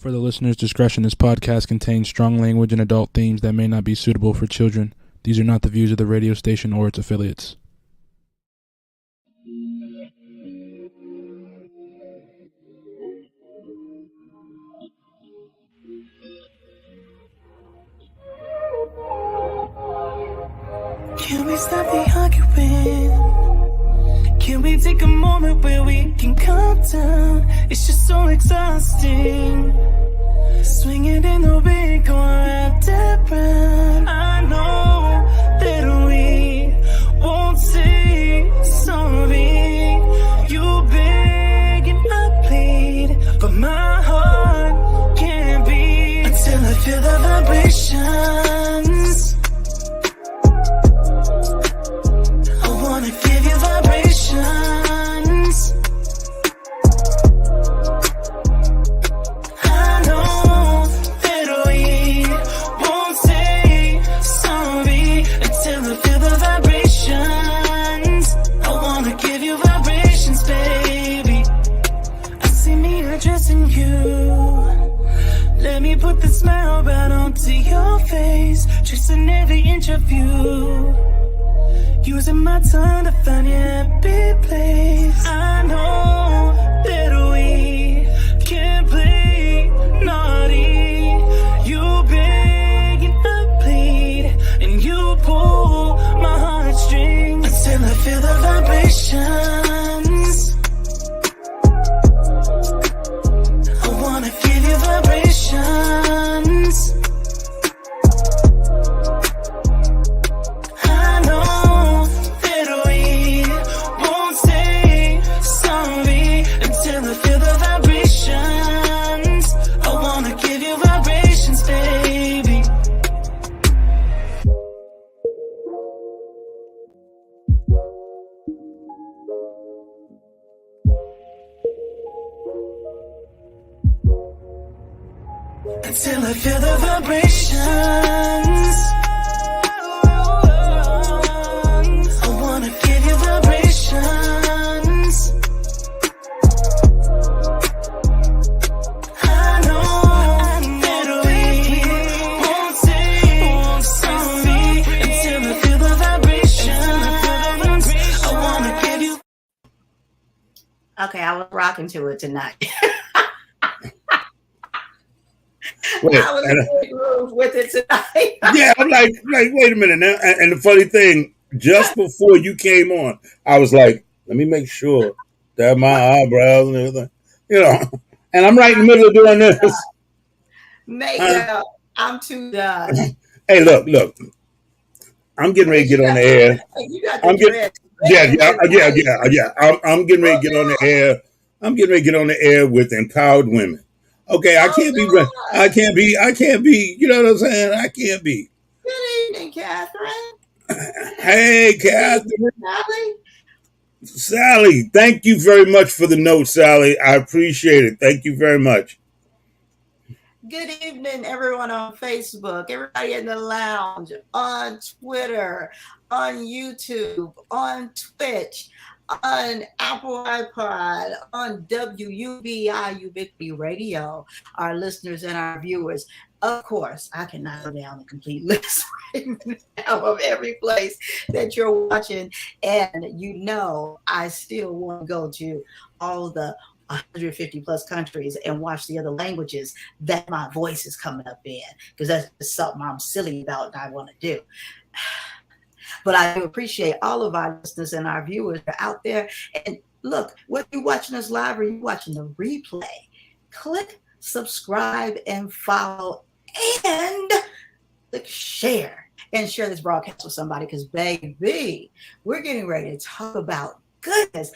For the listener's discretion, this podcast contains strong language and adult themes that may not be suitable for children. These are not the views of the radio station or its affiliates. Can we stop the arguing? Can we take a moment where we can calm down? It's just so exhausting. Swinging in the wind, going round and round. I know that we won't say sorry. You beg and I plead, but my heart can't beat until I feel the vibrations. I wanna give you vibrations. I know that we won't say sorry until I feel the vibrations. I wanna give you vibrations, baby. I see me addressing you. Let me put the smile right onto your face, tracing every inch of you. Using my tongue to find your happy place. I know that we can't play naughty. You beg and I plead, and you pull my heartstrings until I feel the vibrations. I wanna give you vibrations. I know that we won't say sorry until I feel the vibrations. I wanna give you vibrations, baby. Until I feel the vibrations. I wanna give you vibrations. I know that we won't say sorry until I feel the vibrations. I wanna give you. Okay, I was rocking to it tonight. Wait, I was in the groove with it tonight. yeah, I'm like, wait a minute now. And the funny thing, just before you came on, I was like, let me make sure that my eyebrows and everything, And I'm right in the middle of doing this. Makeup. I'm too done. Hey, look. I'm getting ready to get on the air. You got the I'm getting, dread. yeah. I'm getting ready to get on the air. I'm getting ready to get on the air with empowered women. Okay, I can't be. You know what I'm saying? I can't be. Good evening, Catherine. Hey, Catherine. Sally. Sally, thank you very much for the note, Sally. I appreciate it. Thank you very much. Good evening, everyone on Facebook, everybody in the lounge, on Twitter, on YouTube, on Twitch, on Apple iPod, on WUBI Ubiquity Radio, our listeners and our viewers. Of course, I cannot go down the complete list right now of every place that you're watching. And I still want to go to all the 150 plus countries and watch the other languages that my voice is coming up in, because that's just something I'm silly about and I want to do. But I do appreciate all of our listeners and our viewers that are out there. And look, whether you're watching us live or you're watching the replay, click subscribe and follow and click share and share this broadcast with somebody, because baby, we're getting ready to talk about goodness.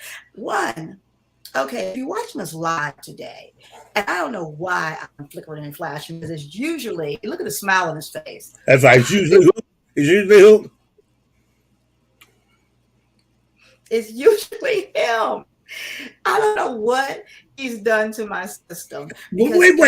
Okay, if you're watching us live today, and I don't know why I'm flickering and flashing, because it's usually, look at the smile on his face. That's right. It's usually who? It's usually him. I don't know what he's done to my system. Wait.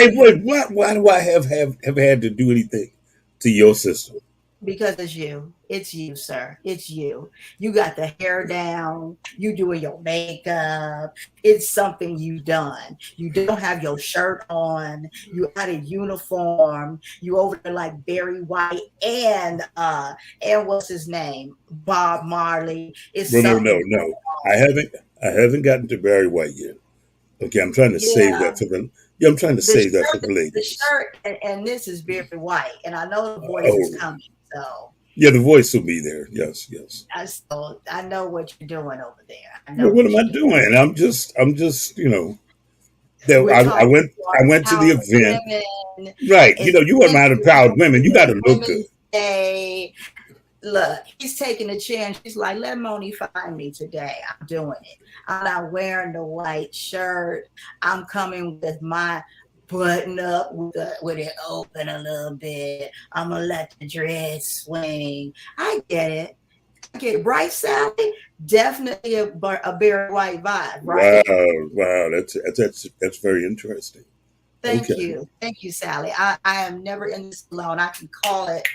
Why do I have had to do anything to your system? Because it's you. It's you, sir. It's you. You got the hair down. You doing your makeup. It's something you done. You don't have your shirt on. You out of uniform. You over there like Barry White and what's his name? Bob Marley. It's No, no, no, something going no. on. I haven't gotten to Barry White yet. Okay, I'm trying to save Yeah. that for the. Yeah, I'm trying to The save that for shirt, the the ladies. shirt, and this is very white, and I know the voice is Oh, coming. So yeah, the voice will be there. Yes, yes. I know what you're doing over there. I know Well, what what am I you're doing. doing? I'm just, that We're I talking went, I about went to the empowered event. women. Right. It's You want my empowered women. You got International to look good. Women's Day. Look, he's taking a chance. He's like, let Moni find me today. I'm doing it. I'm not wearing the white shirt. I'm coming with my button up with it open a little bit. I'm gonna let the dress swing. I get it. I get it. Bright Sally, definitely a Barry White vibe, Wow, right? wow. That's very interesting. Thank Okay. you. Thank you, Sally. I am never in this alone. I can call it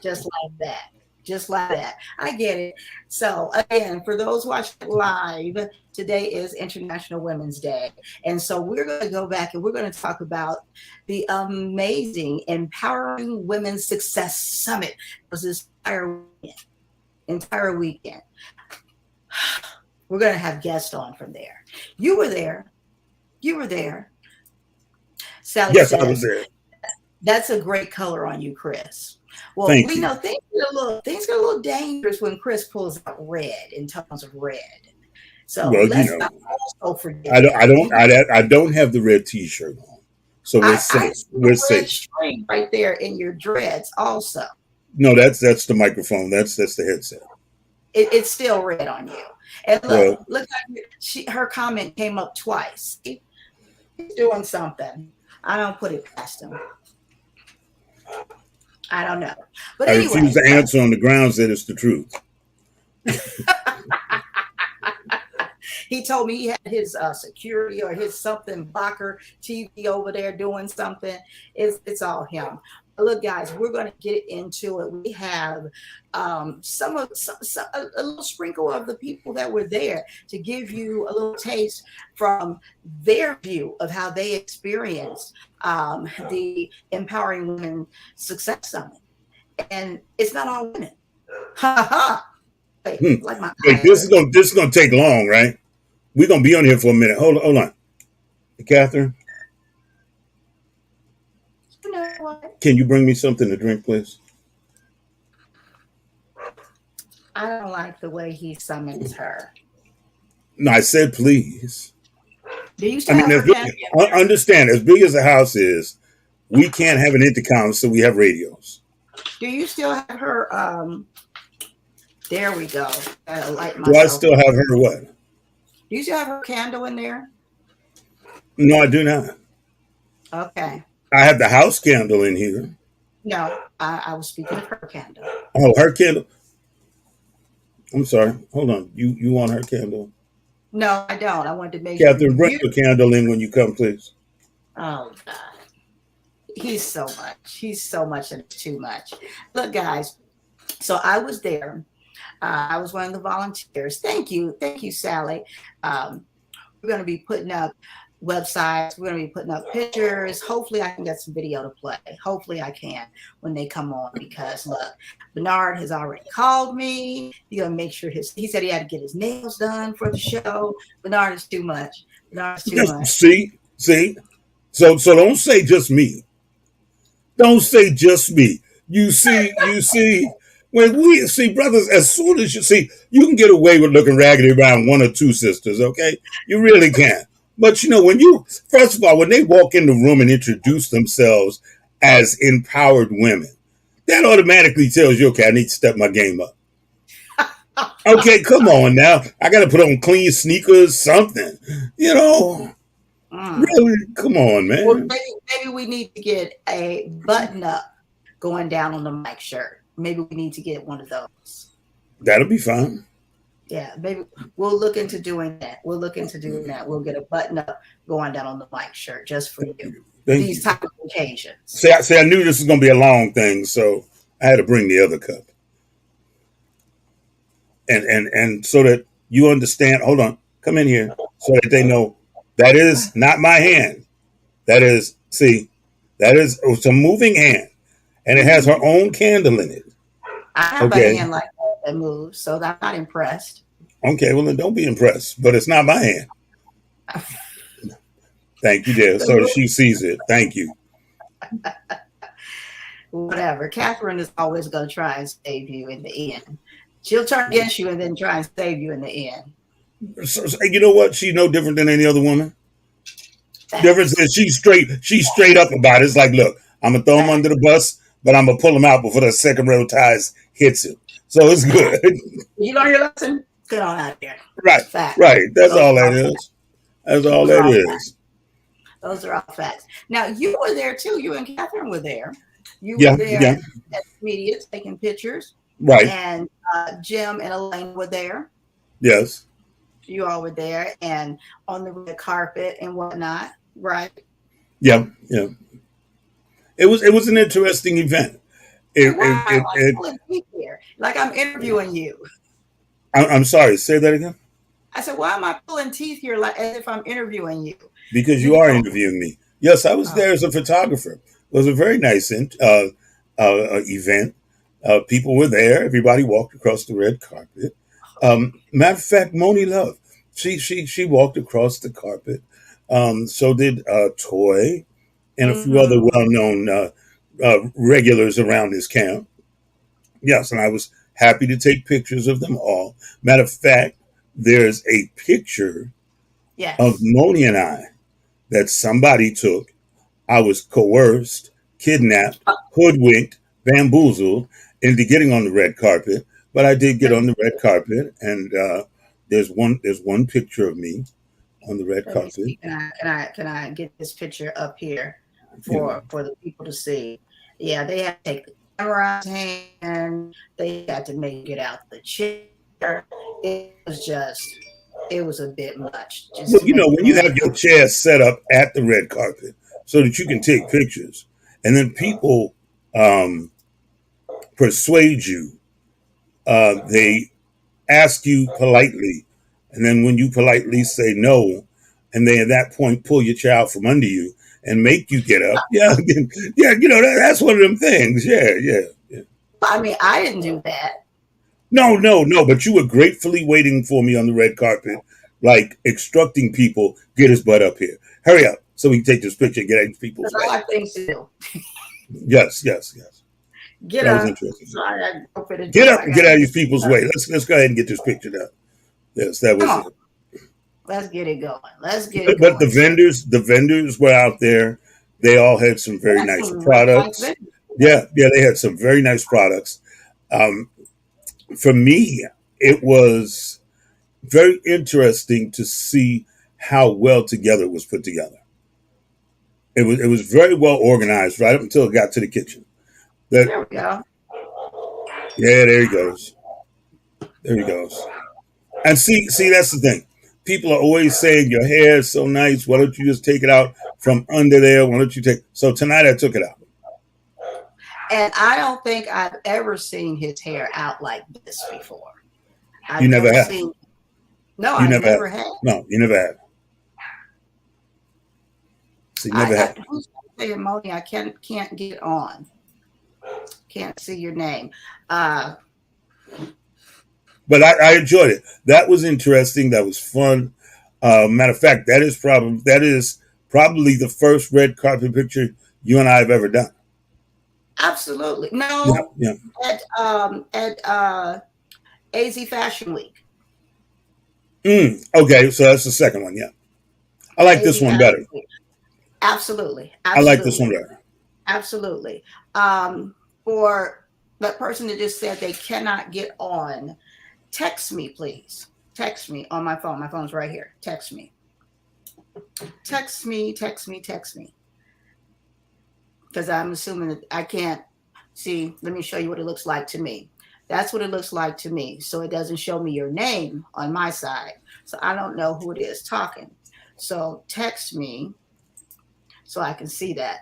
just like that. Just like that. I get it. So, again, for those watching live, today is International Women's Day. And so we're going to go back and we're going to talk about the amazing Empowering Women Success Summit. It was this entire weekend. We're going to have guests on from there. You were there. You were there. Sally Yes, I was says, there. that's a great color on you, Chris. Well, Thank we you. know things get a little dangerous when Chris pulls out red in tones of red. So Well, let's not also forget I don't, I that. don't, I don't have the red T-shirt on, so we're I safe. see We're the red safe. string right there in your dreads also. No, that's the microphone. That's the headset. It's still red on you. And Well, look her comment came up twice. He's doing something. I don't put it past him. I don't know. But I refuse anyway, to answer on the grounds that it's the truth. he told me he had his security or his something blocker TV over there doing something. It's all him. But look, guys, we're going to get into it. We have a little sprinkle of the people that were there to give you a little taste from their view of how they experienced the Empowering Women Success Summit. And it's not all women. Ha ha. Hmm. Like my Wait, eye this is gonna take long, right? We're gonna be on here for a minute. Hold on, Catherine. You know what? Can you bring me something to drink, please? I don't like the way he summons her. No, I said please. Do you I still mean, have her cat? understand, as big as the house is, we can't have an intercom, so we have radios. Do you still have her? There we go. I light Do I myself still up. have her what? Do you still have her candle in there? No, I do not. Okay. I have the house candle in here. No, I was speaking of her candle. Oh, her candle. I'm sorry. Hold on. You want her candle? No, I don't. I wanted to make sure Catherine, bring you. your candle in when you come, please. Oh God, he's so much. He's so much and it's too much. Look, guys. So I was there. I was one of the volunteers. Thank you, Sally. We're going to be putting up websites. We're going to be putting up pictures. Hopefully, I can get some video to play. Hopefully, I can when they come on. Because look, Bernard has already called me. He's going to make sure he said he had to get his nails done for the show. Bernard is too much. Bernard is too much. See. So don't say just me. Don't say just me. You see. When we see brothers, as soon as you can get away with looking raggedy around one or two sisters, okay? You really can. But first of all, when they walk in the room and introduce themselves as empowered women, that automatically tells you, okay, I need to step my game up. Okay, come on now. I got to put on clean sneakers, something. Really, come on, man. Well, maybe we need to get a button up going down on the mic shirt. Maybe we need to get one of those. That'll be fine. Yeah, maybe we'll look into doing that. We'll get a button up going down on the mic shirt just for you. These type of occasions. Say, I knew this was going to be a long thing, so I had to bring the other cup. And so that you understand, hold on, come in here, so that they know that is not my hand. That is, see, it's a moving hand, and it has her own candle in it. I have a hand like that moves, so I'm not impressed. Okay, well then don't be impressed, but it's not my hand. Thank you, dear. So she sees it. Thank you. Whatever. Catherine is always going to try and save you in the end. She'll turn against you and then try and save you in the end. So, you know what? She's no different than any other woman. Difference is she's straight up about it. It's like, look, I'm gonna throw him under the bus, but I'm gonna pull him out before the second rail ties hits him. So it's good. You learn your lesson? Get on out there. Right. Fact. Right. That's all that is. That's all that is. Those are all facts. Now you were there too. You and Catherine were there. You were there at the media taking pictures. Right. And Jim and Elaine were there. Yes. You all were there and on the red carpet and whatnot, right? Yeah. Yeah. It was an interesting event. Like I'm interviewing you. I'm sorry. Say that again. I said, why am I pulling teeth here like as if I'm interviewing you? Because you are interviewing me. Yes, I was there as a photographer. It was a very nice event. People were there. Everybody walked across the red carpet. Matter of fact, Moni Love, she walked across the carpet. So did Toy and a few other well-known regulars around this camp. Yes, and I was happy to take pictures of them all. Matter of fact, there's a picture of Moni and I that somebody took. I was coerced, kidnapped, hoodwinked, bamboozled into getting on the red carpet, but I did get on the red carpet, and there's one picture of me on the red carpet. Can I get this picture up here for the people to see? Yeah, they had to take the camera out of hand. They had to make it out the chair. It was a bit much. Well, when you have your chair set up at the red carpet so that you can take pictures, and then people persuade you, they ask you politely, and then when you politely say no, and they at that point pull your chair out from under you and make you get up. That's one of them things. Yeah. I mean, I didn't do that. No, but you were gratefully waiting for me on the red carpet, like instructing people, get his butt up here. Hurry up so we can take this picture and get out of people's way. That's all I think to do. Yes. Get that up. was interesting. Sorry, get up and get out of these people's way. Let's go ahead and get this picture done. Yes, that was it. Let's get it going. But the vendors were out there. They all had some very nice products. Yeah, they had some very nice products. For me, it was very interesting to see how well together it was put together. It was very well organized right up until it got to the kitchen. There we go. Yeah, there he goes. And see, that's the thing. People are always saying your hair is so nice. Why don't you just take it out from under there? Why don't you take? So tonight I took it out. And I don't think I've ever seen his hair out like this before. You never have. No, I never have. No, you never have. See, never have. Who's saying, Moni? I can't get on. Can't see your name. But I enjoyed it. That was interesting. That was fun. Matter of fact, that is probably the first red carpet picture you and I have ever done. Absolutely. No. Yeah. At AZ Fashion Week. Okay, so that's the second one. Yeah, I like this one better. Absolutely. I like this one better. Absolutely. For that person that just said they cannot get on, text me, please. Text me on my phone. My phone's right here. Text me. Text me. Because I'm assuming that I can't see. Let me show you what it looks like to me. That's what it looks like to me. So it doesn't show me your name on my side. So I don't know who it is talking. So text me so I can see that.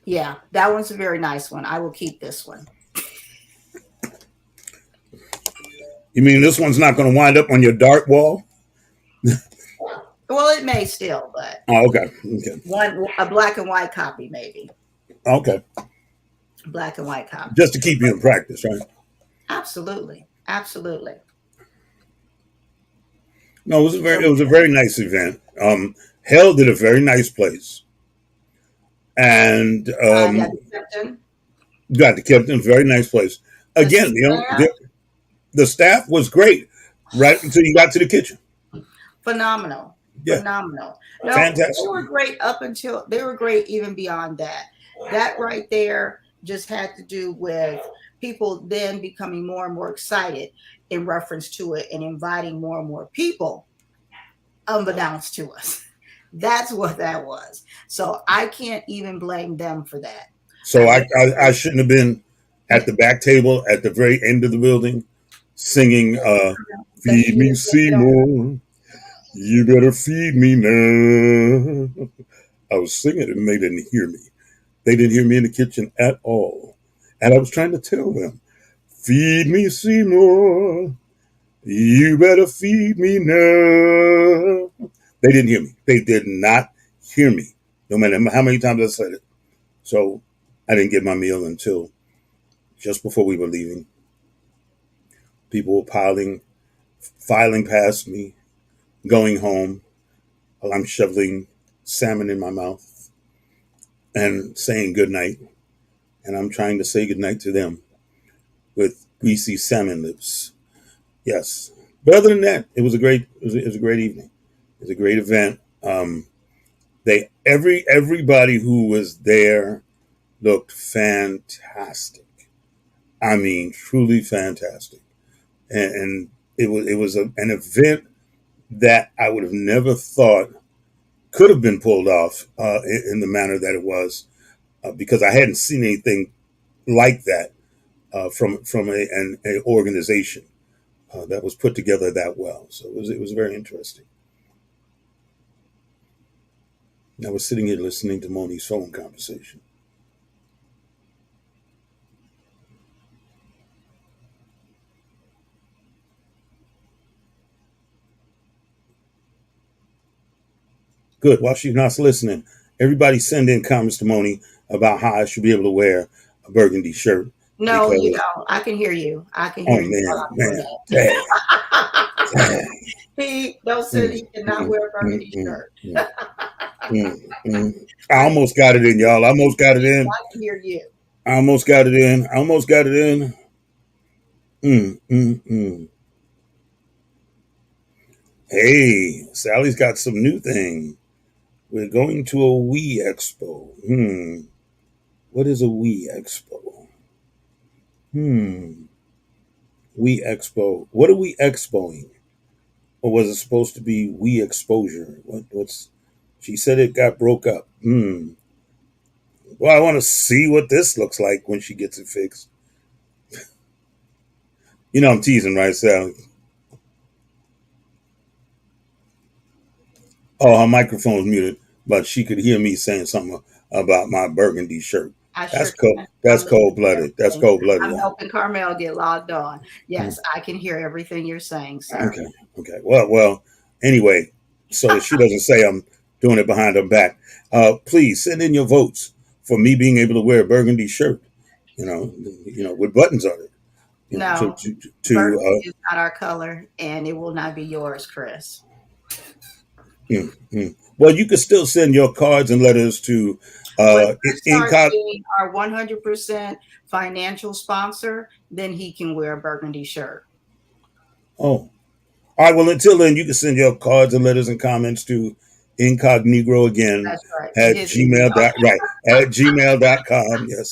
Yeah, that one's a very nice one. I will keep this one. You mean this one's not going to wind up on your dark wall? Well, it may still, but Oh, okay. Okay. a black and white copy, maybe. Okay. Black and white copy. Just to keep you in practice, right? Absolutely. Absolutely. No, it was a very nice event. Held at a very nice place. And Yeah, Captain. got the Captain, very nice place. Again, the staff was great right until you got to the kitchen. Phenomenal. Yeah. Phenomenal. No, Fantastic. they were great they were great even beyond that. That right there just had to do with people then becoming more and more excited in reference to it and inviting more and more people unbeknownst to us. That's what that was. So I can't even blame them for that. So I shouldn't have been at the back table at the very end of the building singing Feed Me Seymour, you better feed me now. I was singing and they didn't hear me. They didn't hear me in the kitchen at all. And I was trying to tell them, feed me Seymour, you better feed me now. They didn't hear me. They did not hear me, no matter how many times I said it. So I didn't get my meal until just before we were leaving. People were filing past me, going home while I'm shoveling salmon in my mouth and saying goodnight. And I'm trying to say goodnight to them with greasy salmon lips. Yes. But other than that, it was a great evening. It was a great event. Everybody who was there looked fantastic. I mean, truly fantastic. And it was an event that I would have never thought could have been pulled off in the manner that it was, because I hadn't seen anything like that from an organization that was put together that well. So it was very interesting. I was sitting here listening to Moni's phone conversation. Good. While she's not listening, everybody send in comments to Moni about how I should be able to wear a burgundy shirt. No, you don't. I can hear you. I can hear you. Man. He don't say he cannot wear a burgundy shirt. I almost got it in, y'all. I almost got it in. I can hear you. I almost got it in. Hey, Sally's got some new thing. We're going to a We Expo. What is a We Expo? We Expo. What are we expoing? Or was it supposed to be We Exposure? What's? She said it got broke up. Well, I want to see what this looks like when she gets it fixed. You know I'm teasing, right, Sally? Oh, her microphone's muted, but she could hear me saying something about my burgundy shirt. That's cold-blooded. That's cold-blooded. I'm helping Carmel get logged on. Yes, I can hear everything you're saying, sir. Okay. Well. Anyway, so she doesn't say I'm doing it behind her back. Please send in your votes for me being able to wear a burgundy shirt. You know, with buttons on it. No, burgundy is not our color, and it will not be yours, Chris. Well, you can still send your cards and letters to our 100% financial sponsor, then he can wear a burgundy shirt. Oh, all right. Well, until then, you can send your cards and letters and comments to incognito again. That's right. At gmail.com. Yes.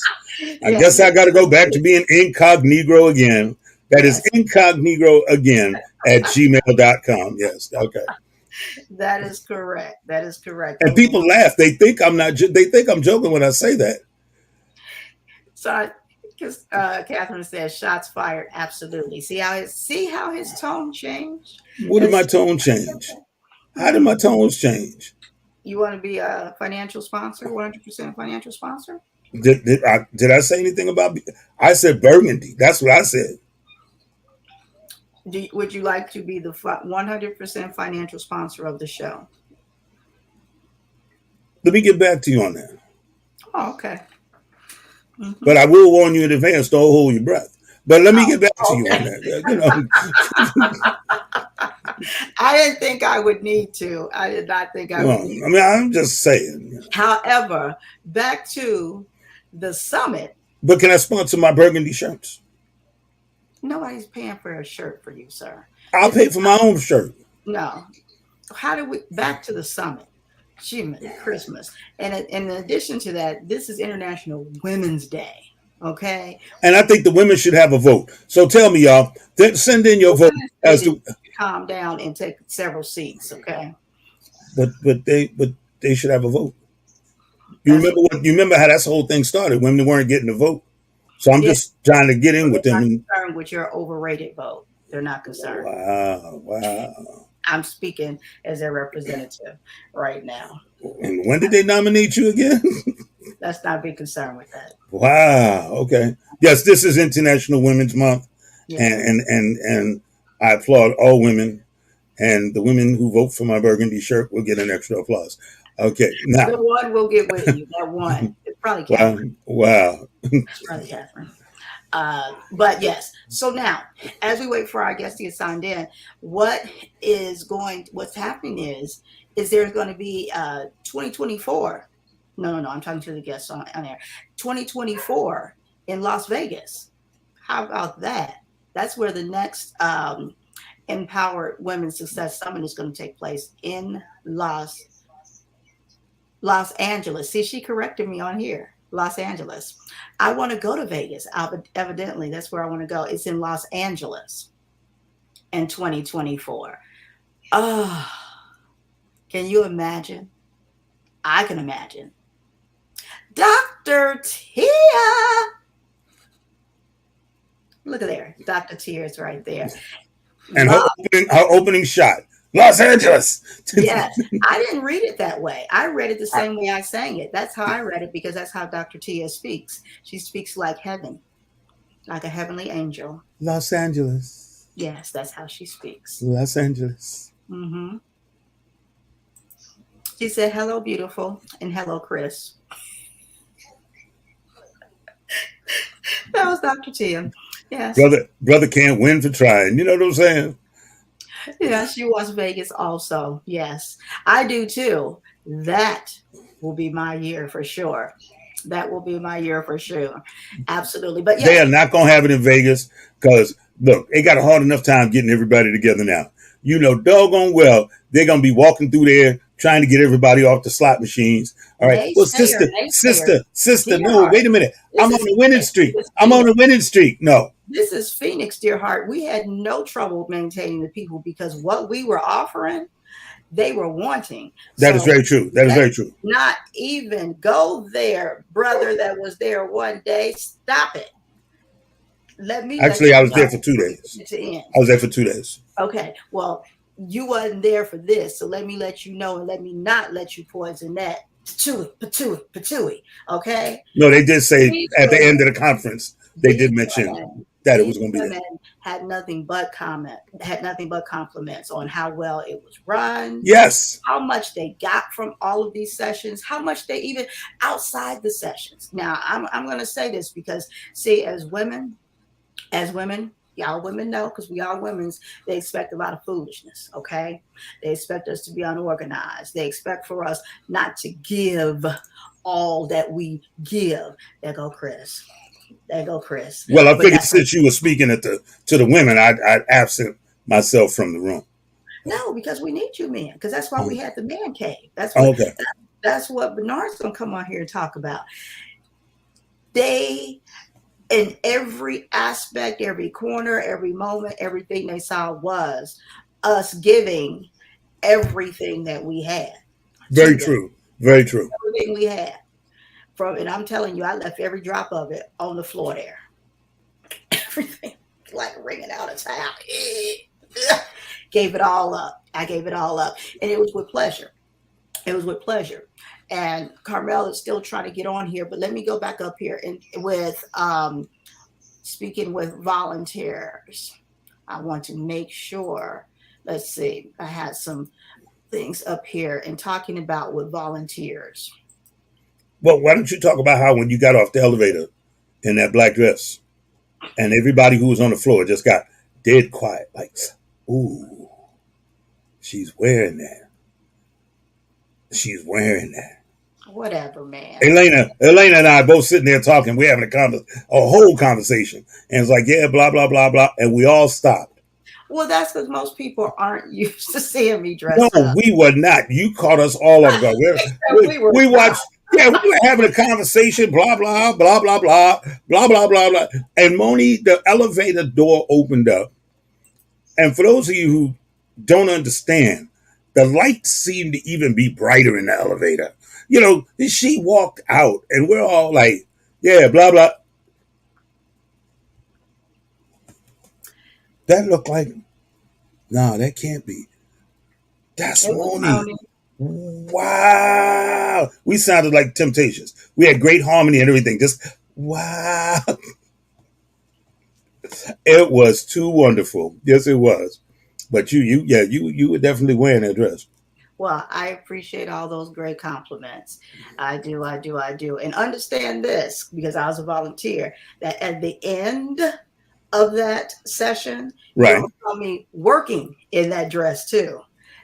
I guess I got to go back to being incognito again. That is incognito again at gmail.com. Yes. Okay. That is correct. And people laugh. They think I'm not. They think I'm joking when I say that. So, because Catherine says shots fired. Absolutely. See how his tone changed. What did my tone change? How did my tones change? You want to be a financial sponsor, 100% financial sponsor? Did I say anything about? I said burgundy. That's what I said. Would you like to be the 100% financial sponsor of the show? Let me get back to you on that. Oh, okay. Mm-hmm. But I will warn you in advance, don't hold your breath. But let me get back to you on Okay. that. I didn't think I would need to. I did not think I would need to. I mean, I'm just saying. However, back to the summit. But can I sponsor my burgundy shirts? Nobody's paying for a shirt for you, sir. I'll pay for my own shirt. No. How do we back to the summit? Christmas. And in addition to that, this is International Women's Day. Okay. And I think the women should have a vote. So tell me, y'all, send in your vote as to calm down and take several seats, okay? But they should have a vote. You remember how that whole thing started? Women weren't getting a vote. So I'm just trying to get in with them. They're not concerned with your overrated vote. They're not concerned. Wow. I'm speaking as their representative right now. And when did they nominate you again? Let's not be concerned with that. Wow. Okay. Yes, this is International Women's Month, and I applaud all women, and the women who vote for my burgundy shirt will get an extra applause. Okay. Now, the one will get with you. That one. It's probably Catherine. Wow. It's probably Catherine. But yes. So now, as we wait for our guests to get signed in, what's happening is there's going to be 2024. No. I'm talking to the guests on air. 2024 in Las Vegas. How about that? That's where the next Empowered Women's Success Summit is going to take place in Los Angeles. See, she corrected me on here. Los Angeles. I want to go to Vegas. Evidently, that's where I want to go. It's in Los Angeles in 2024. Oh, can you imagine? I can imagine. Dr. Tia. Look at there. Dr. Tia is right there. And her opening shot. Los Angeles. Yes, I didn't read it that way. I read it the same way I sang it. That's how I read it because that's how Dr. Tia speaks. She speaks like heaven, like a heavenly angel. Los Angeles. Yes, that's how she speaks. Los Angeles. Mm-hmm. She said, "Hello, beautiful," and "Hello, Chris." That was Dr. Tia. Yes. Brother can't win for trying. You know what I'm saying? Yeah, she wants Vegas also. Yes, I do too. That will be my year for sure. That will be my year for sure. Absolutely. But yeah, they are not going to have it in Vegas because, look, they got a hard enough time getting everybody together now. You know, doggone well, they're going to be walking through there trying to get everybody off the slot machines. All right. Well, sister, no, wait a minute. I'm on a winning streak. No. This is Phoenix, dear heart. We had no trouble maintaining the people because what we were offering, they were wanting. That is very true. That is very true. Not even go there, brother that was there one day. Stop it. I was there for 2 days. I was there for 2 days. Okay. Well, you wasn't there for this. So let me let you know and let me not let you poison that. Patooey. Okay. No, they did say at the end of the conference, they did mention that it was going to be there. Had nothing but compliments on how well it was run. Yes. How much they got from all of these sessions, how much they even outside the sessions. Now, I'm going to say this because, see, as women, y'all women know, because we are women, they expect a lot of foolishness, okay? They expect us to be unorganized. They expect for us not to give all that we give. There go Chris. Well, I figured since you were speaking to the women, I'd absent myself from the room. No, because we need you men, because that's why we had the man cave. That's what Bernard's going to come on here and talk about. They, in every aspect, every corner, every moment, everything they saw was us giving everything that we had. Very true. Very true. Everything we had. And I'm telling you, I left every drop of it on the floor there. Everything, like wringing out a towel. Gave it all up. I gave it all up. And it was with pleasure. And Carmel is still trying to get on here, but let me go back up here and with speaking with volunteers. I want to make sure. Let's see. I had some things up here and talking about with volunteers. Well, why don't you talk about how when you got off the elevator in that black dress and everybody who was on the floor just got dead quiet, like, ooh, she's wearing that. She's wearing that. Whatever, man. Elena and I both sitting there talking. We're having a whole conversation. And it's like, yeah, blah, blah, blah, blah. And we all stopped. Well, that's because most people aren't used to seeing me dressed up. No, we were not. You caught us all off guard. We watched. Yeah, we were having a conversation, blah, blah, blah, blah, blah, blah, blah, blah, blah. And Moni, the elevator door opened up. And for those of you who don't understand, the lights seemed to even be brighter in the elevator. You know, she walked out and we're all like, yeah, blah, blah. That looked like, no, that can't be. That's Moni. Wow. We sounded like Temptations. We had great harmony and everything. Just, wow. It was too wonderful. Yes, it was. But you were definitely wearing that dress. Well, I appreciate all those great compliments. I do. And understand this, because I was a volunteer, that at the end of that session, right, you saw me working in that dress too,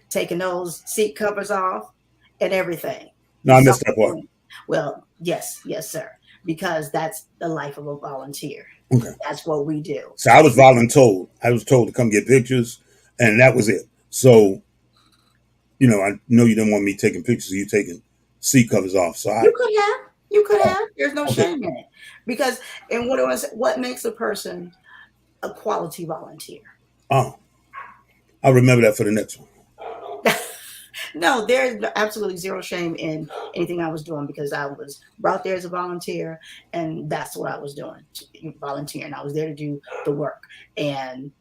taking those seat covers off and everything. No, I missed that part. Well, yes, sir, because that's the life of a volunteer. Okay. That's what we do. So I was voluntold. I was told to come get pictures, and that was it. So, you know, I know you didn't want me taking pictures of you taking seat covers off. So you could have. There's no shame in it, because and what makes a person a quality volunteer? Oh, I'll remember that for the next one. No, there's absolutely zero shame in anything I was doing, because I was brought there as a volunteer, and that's what I was doing, volunteering. I was there to do the work. And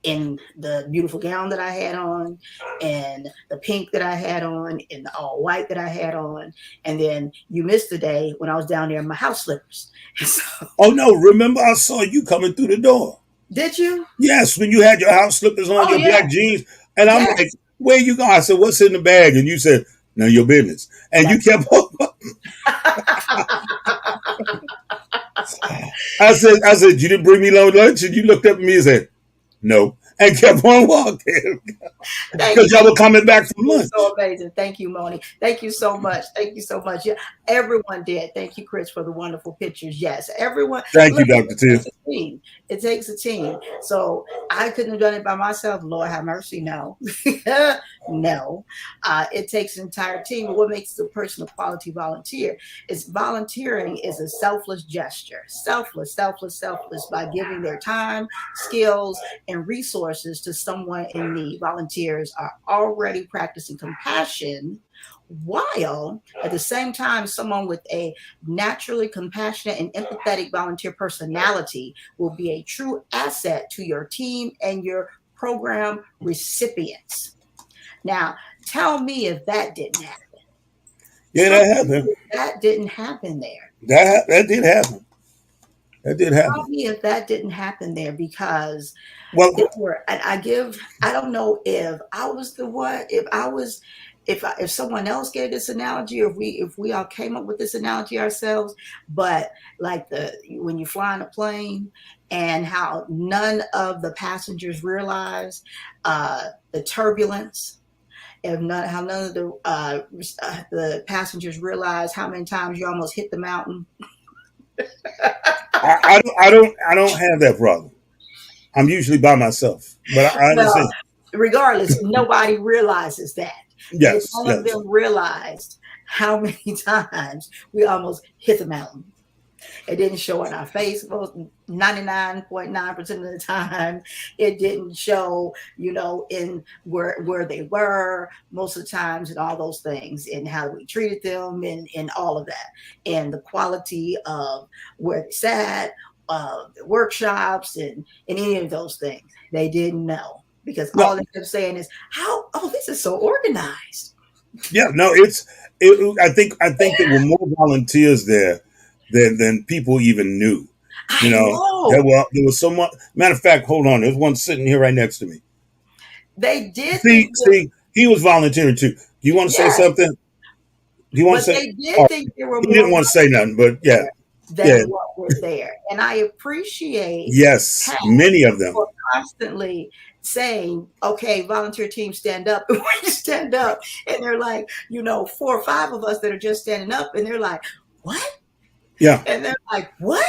in the beautiful gown that I had on, and the pink that I had on, and the all white that I had on, and then you missed the day when I was down there in my house slippers. So, oh no, remember I saw you coming through the door. Did you? Yes, when you had your house slippers on, your black jeans, and I'm like, where you going? I said, what's in the bag? And you said, none of your business. And you kept on. I said, you didn't bring me no lunch? And you looked up at me and said, no. And kept on walking. Because y'all were coming back from lunch. So amazing. Thank you, Moni. Thank you so much. Yeah, everyone did. Thank you, Chris, for the wonderful pictures. Yes, everyone. Thank you, Dr. Tim. It takes a team. So I couldn't have done it by myself. Lord have mercy. No. No. It takes an entire team. But what makes a person a quality volunteer is volunteering is a selfless gesture. Selfless by giving their time, skills, and resources to someone in need. Volunteers are already practicing compassion, while at the same time, someone with a naturally compassionate and empathetic volunteer personality will be a true asset to your team and your program recipients. Now, tell me if that didn't happen. Yeah, that happened. That didn't happen there. That did happen. That did happen. Tell me if that didn't happen there, because well, I don't know if I was the one, if someone else gave this analogy, or if we all came up with this analogy ourselves, but like when you fly in a plane and how none of the passengers realize the turbulence, how none of the passengers realize how many times you almost hit the mountain. I don't have that problem. I'm usually by myself, but I understand. Well, regardless, nobody realizes that. Yes, none of them realized how many times we almost hit the mountain. It didn't show on our face 99.9% of the time. It didn't show, in where they were most of the times, and all those things, and how we treated them, and all of that, and the quality of where they sat, the workshops, and any of those things. They didn't know, because all they kept saying is, this is so organized. Yeah, no, I think there were more volunteers there than people even knew. You I know, know there was so much. Matter of fact, hold on, there's one sitting here right next to me. they did think that, See, he was volunteering too. Do you want to say yes, something? Do you want to but say? they did Oh, think there were he more didn't want to say nothing, but yeah, there yeah, than what were there. And I appreciate yes, Pat many of them. for constantly saying, okay, volunteer team, stand up. And we stand up. And they're like, 4 or 5 of us that are just standing up. And they're like, what? Yeah, And they're like, what?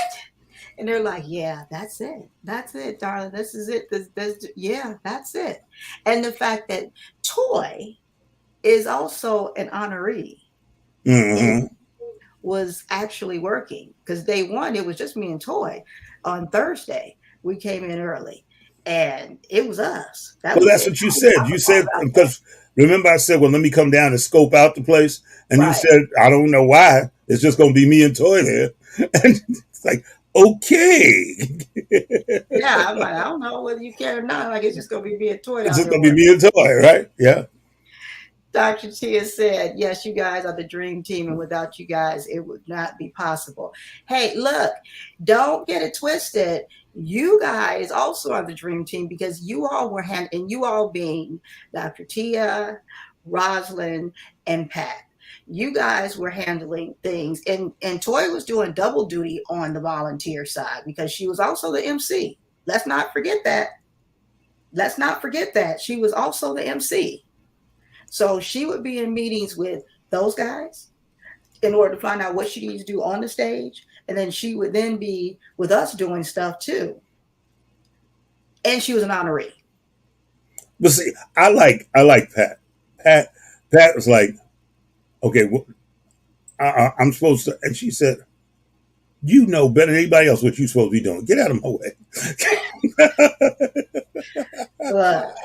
And they're like, yeah, that's it. That's it, darling. This is it. Yeah, that's it. And the fact that Toy is also an honoree and hmm was actually working because day one, it was just me and Toy on Thursday. We came in early and it was us. That Well, was that's it. what you said. You said because remember I said, well, let me come down and scope out the place, and you Right. said, I don't know why. It's just going to be me and Toy there, and it's like, okay, Yeah, I'm like, I don't know whether you care or not. Like, it's just going to be me and Toy it's out just here going to be working. me and Toy, right? Yeah. Dr. Tia said, yes, you guys are the dream team, and without you guys, it would not be possible. Hey, look, don't get it twisted. You guys also are the dream team because you all were and you all being Dr. Tia, Rosalind, and Pat. You guys were handling things, and Toy was doing double duty on the volunteer side because she was also the MC. Let's not forget that. Let's not forget that she was also the MC. So she would be in meetings with those guys in order to find out what she needs to do on the stage. And then she would then be with us doing stuff too. And she was an honoree. But see, I like Pat. Pat Pat was like, okay, well, I'm supposed to, and she said, you know better than anybody else what you're supposed to be doing. Get out of my way. But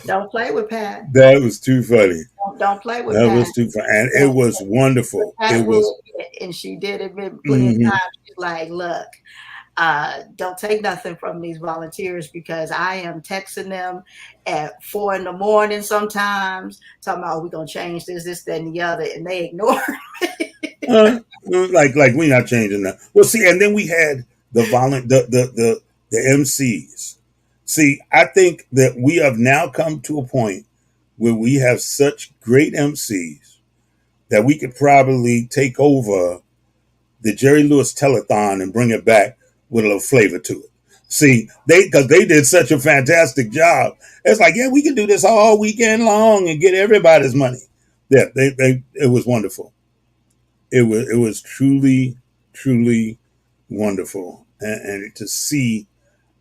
don't play with Pat. That was too funny. Don't play with That Pat. was too funny, and it Don't was wonderful. Pat It was. will, and she did admit plenty of Mhm. times. She's like, look, don't take nothing from these volunteers because I am texting them at 4 a.m. sometimes, talking about we're gonna change this, that, and the other, and they ignore. Like we're not changing that. Well, see, and then we had the MCs. See, I think that we have now come to a point where we have such great MCs that we could probably take over the Jerry Lewis telethon and bring it back with a little flavor to it. See, because they did such a fantastic job. It's like, yeah, we can do this all weekend long and get everybody's money. Yeah, it was wonderful. It was truly wonderful, and to see,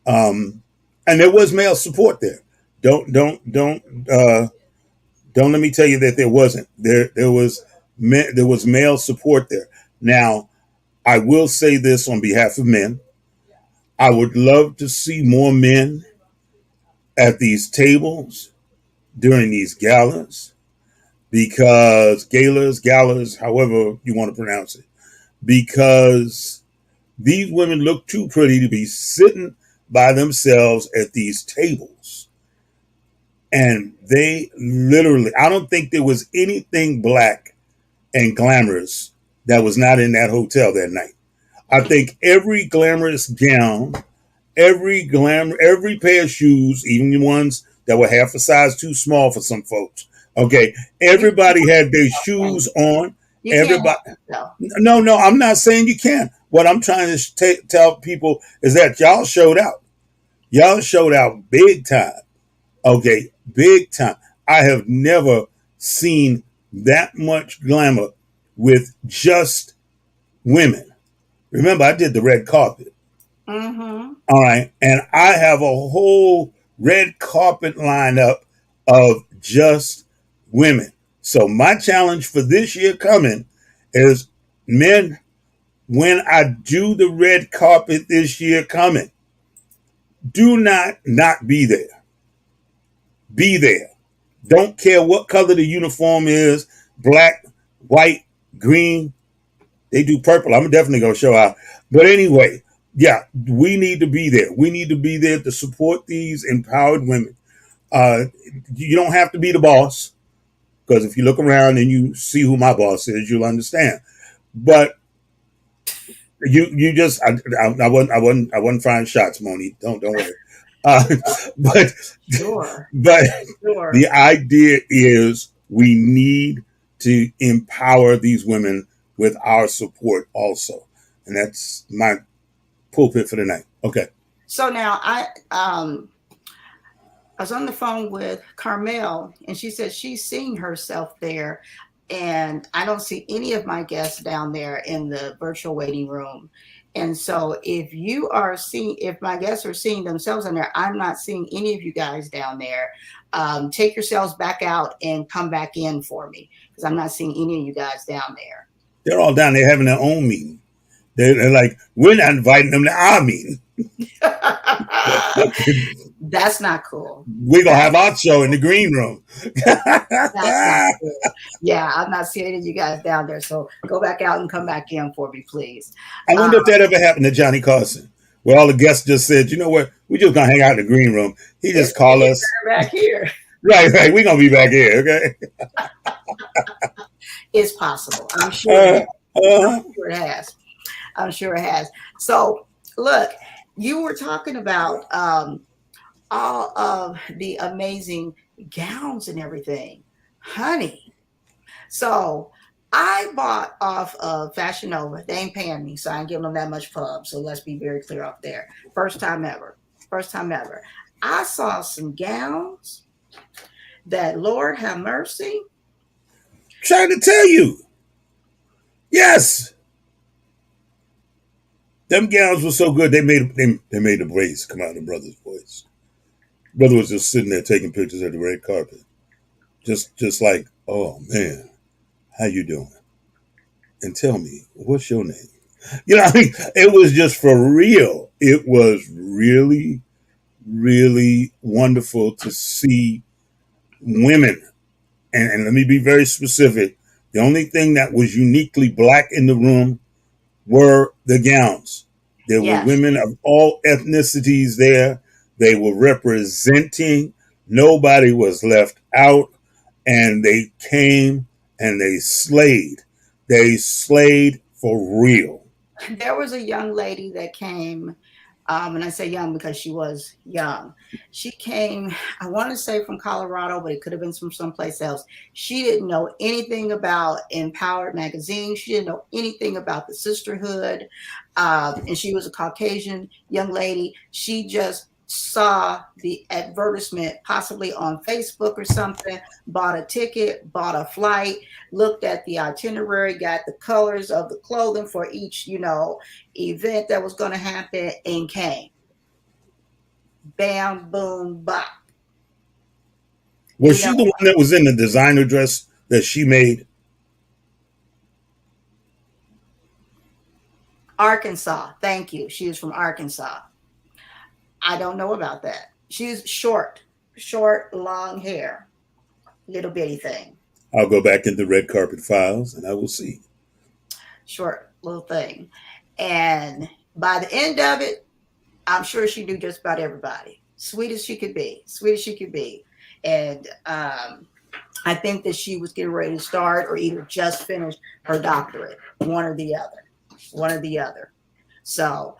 and there was male support there. Don't let me tell you that there wasn't. There was male support there. Now, I will say this on behalf of men. I would love to see more men at these tables during these galas, however you want to pronounce it, because these women look too pretty to be sitting by themselves at these tables. And they literally, I don't think there was anything black and glamorous that was not in that hotel that night. I think every glamorous gown, every pair of shoes, even the ones that were half a size too small for some folks. Okay, everybody had their shoes on. You can't Everybody, help no, I'm not saying you can't. What I'm trying to tell people is that y'all showed out. Y'all showed out big time. Okay, big time. I have never seen that much glamour with just women. Remember, I did the red carpet. Mm-hmm. All right. And I have a whole red carpet lineup of just women. So my challenge for this year coming is, men, when I do the red carpet this year coming, do not be there. Be there. Don't care what color the uniform is, black, white, green. They do purple. I'm definitely going to show out. But anyway, yeah, we need to be there. We need to be there to support these empowered women. Uh, you don't have to be the boss. because if you look around and you see who my boss is, you'll understand. But you just I wasn't firing shots, Moni. Don't worry. Uh, but Sure. but Sure. the idea is we need to empower these women with our support also, and that's my pulpit for the night. Okay. So now I was on the phone with Carmel, and she said she's seeing herself there, and I don't see any of my guests down there in the virtual waiting room. And so if my guests are seeing themselves in there, I'm not seeing any of you guys down there. Take yourselves back out and come back in for me, because I'm not seeing any of you guys down there. They're all down there having their own meeting. They're like, we're not inviting them to our meeting. That's not cool. We're going to have our show in the green room. That's not cool. Yeah, I'm not seeing any of you guys down there. So go back out and come back in for me, please. I wonder if that ever happened to Johnny Carson, where all the guests just said, you know what, we're just going to hang out in the green room. He just called us. Back here. Right. We're going to be back here, okay? It's possible. I'm sure. I'm sure it has. I'm sure it has. So look, you were talking about all of the amazing gowns and everything, honey. So I bought off of Fashion Nova. They ain't paying me, so I ain't giving them that much pub. So let's be very clear up there. First time ever. I saw some gowns that, Lord have mercy. Trying to tell you. Yes. Them gowns were so good, they made the braids come out of the brother's voice. Brother was just sitting there taking pictures of the red carpet. Just like, oh man, how you doing? And tell me, what's your name? You know what I mean? It was just for real. It was really, really wonderful to see women. And let me be very specific. The only thing that was uniquely black in the room were the gowns. There were women of all ethnicities there. They were representing. Nobody was left out. And they came and they slayed. They slayed for real. There was a young lady that came, and I say young because she was young. She came, I want to say from Colorado, but it could have been from someplace else. She didn't know anything about Empowered Magazine. She didn't know anything about the sisterhood. And she was a Caucasian young lady. She just saw the advertisement possibly on Facebook or something, bought a ticket, bought a flight, looked at the itinerary, got the colors of the clothing for each, event that was going to happen, and came. Bam, boom, bop. Was she the one that was in the designer dress that she made? Arkansas. Thank you. She was from Arkansas. I don't know about that. She's short, long hair, little bitty thing. I'll go back into Red Carpet Files and I will see. Short little thing. And by the end of it, I'm sure she knew just about everybody. Sweet as she could be. And I think that she was getting ready to start or either just finished her doctorate, one or the other. So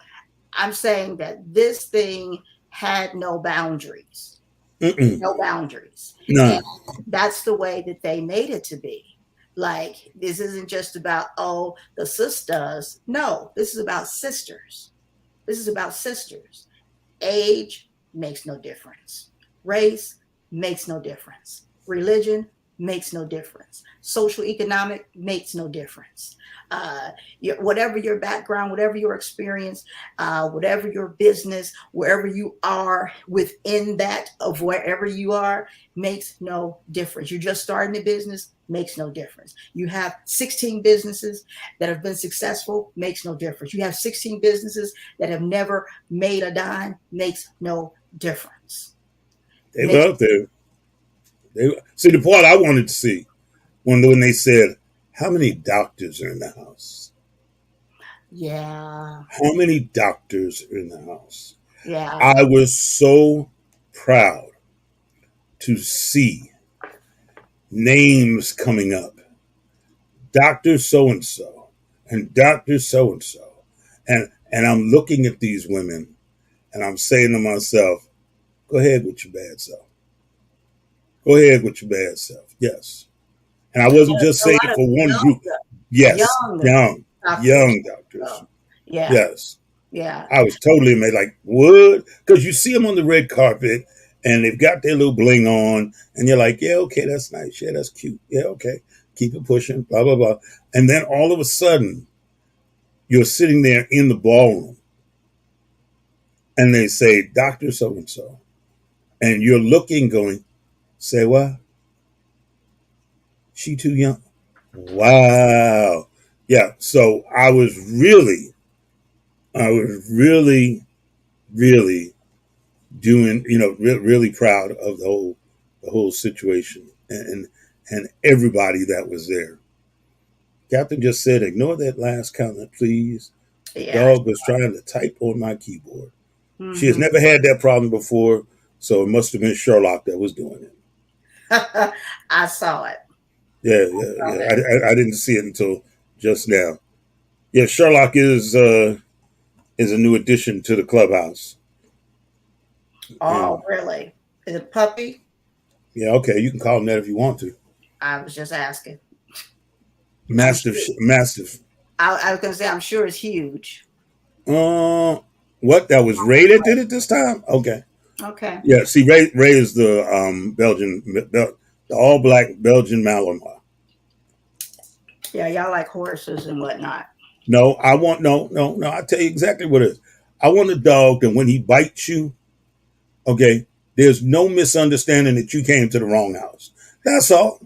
I'm saying that this thing had no boundaries. No boundaries. No. And that's the way that they made it to be. Like, this isn't just about, the sisters. No, this is about sisters. Age makes no difference. Race makes no difference. Religion makes no difference. Social economic makes no difference. Whatever your background, whatever your experience, whatever your business, wherever you are within that of wherever you are, makes no difference. You're just starting a business, makes no difference. You have 16 businesses that have been successful, makes no difference. You have 16 businesses that have never made a dime, makes no difference. They were out there. See, the part I wanted to see when they said, how many doctors are in the house? Yeah. How many doctors are in the house? Yeah. I was so proud to see names coming up, Dr. So-and-so and Dr. So-and-so. And I'm looking at these women and I'm saying to myself, go ahead with your bad self. Go ahead with your bad self. Yes. And I wasn't just saying it for one group. Yes. Young doctors. Yeah. Yes. Yeah. I was totally amazed. Like, what? Because you see them on the red carpet and they've got their little bling on and you're like, yeah, okay, that's nice. Yeah, that's cute. Yeah, okay. Keep it pushing, blah, blah, blah. And then all of a sudden, you're sitting there in the ballroom and they say, Dr. So-and-so. And you're looking, going, say what? She too young. Wow. Yeah. So I was really, really doing, really proud of the whole situation and everybody that was there. Captain just said, ignore that last comment, please. The dog was trying to type on my keyboard. Mm-hmm. She has never had that problem before, so it must have been Sherlock that was doing it. I saw it. Yeah. I didn't see it until just now. Yeah, Sherlock is a new addition to the clubhouse. Oh, really? Is it puppy? Yeah, okay. You can call him that if you want to. I was just asking. Mastiff. I was going to say, I'm sure it's huge. What? That was Ray that did it this time? Okay. Yeah, see, Ray is the Belgian, the all-black Belgian Malinois. Yeah, y'all like horses and whatnot. No, I'll tell you exactly what it is. I want a dog that when he bites you, okay, there's no misunderstanding that you came to the wrong house. That's all.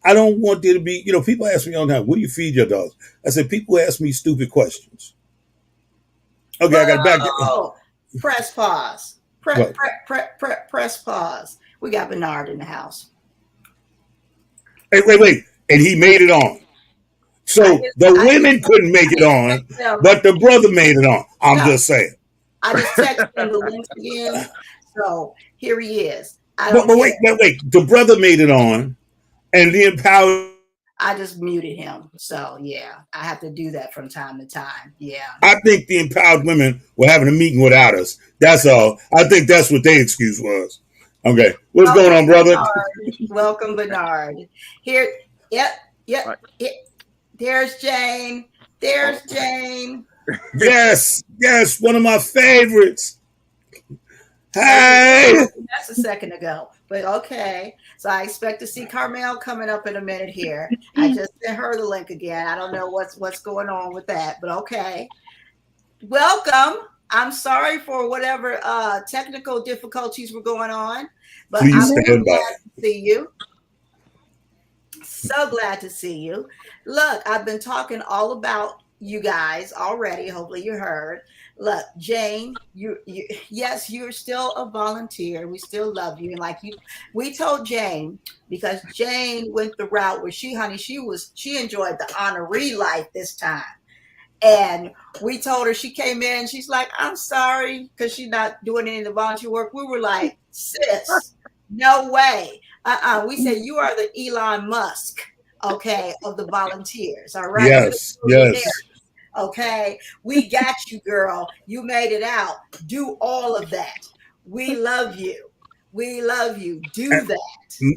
I don't want there to be, people ask me all the time, what do you feed your dogs? I said, people ask me stupid questions. Okay, I got back. Press pause. Press pause. We got Bernard in the house. Hey, wait. And he made it on. So the women couldn't make it on, but the brother made it on. I'm just saying. I just texted him the links again. So here he is. But wait. The brother made it on, and the empowered. I just muted him. So yeah, I have to do that from time to time. Yeah. I think the empowered women were having a meeting without us. That's all. I think that's what their excuse was. Okay. What's going on, brother? Bernard. Welcome, Bernard. Here. Yep. There's Jane. Yes. One of my favorites. Hey. That's a second ago, but okay. So I expect to see Carmel coming up in a minute here. I just sent her the link again. I don't know what's going on with that, but okay. Welcome. I'm sorry for whatever technical difficulties were going on, but I'm so glad to see you. So glad to see you. Look, I've been talking all about you guys already. Hopefully you heard. Look, Jane, yes, you're still a volunteer. We still love you. And we told Jane, because Jane went the route where she enjoyed the honoree life this time. And we told her, she came in, she's like, I'm sorry, because she's not doing any of the volunteer work. We were like, sis, no way. We said, you are the Elon Musk, okay, of the volunteers. All right. Yes. Okay, we got you, girl. You made it out. Do all of that. We love you. Do that.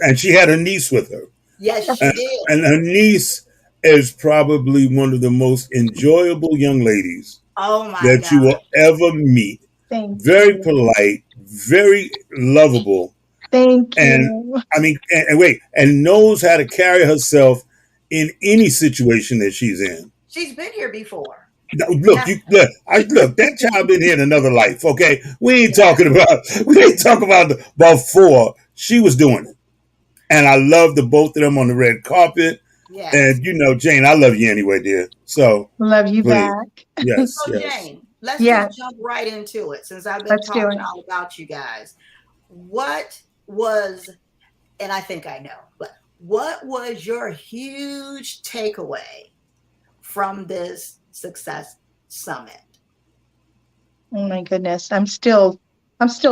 And she had her niece with her. Yes, she did. And her niece is probably one of the most enjoyable young ladies that you will ever meet. Very polite, very lovable. Thank you. And I mean, and knows how to carry herself in any situation that she's in. She's been here before. Look, that child been here in another life. Okay, we ain't talking about before she was doing it, and I love the both of them on the red carpet. Yes. And Jane, I love you anyway, dear. So love you back. Yes. So Jane, let's just jump right into it since I've been talking all about you guys. What was, and I think I know, but what was your huge takeaway from this Success Summit? Oh my goodness, I'm still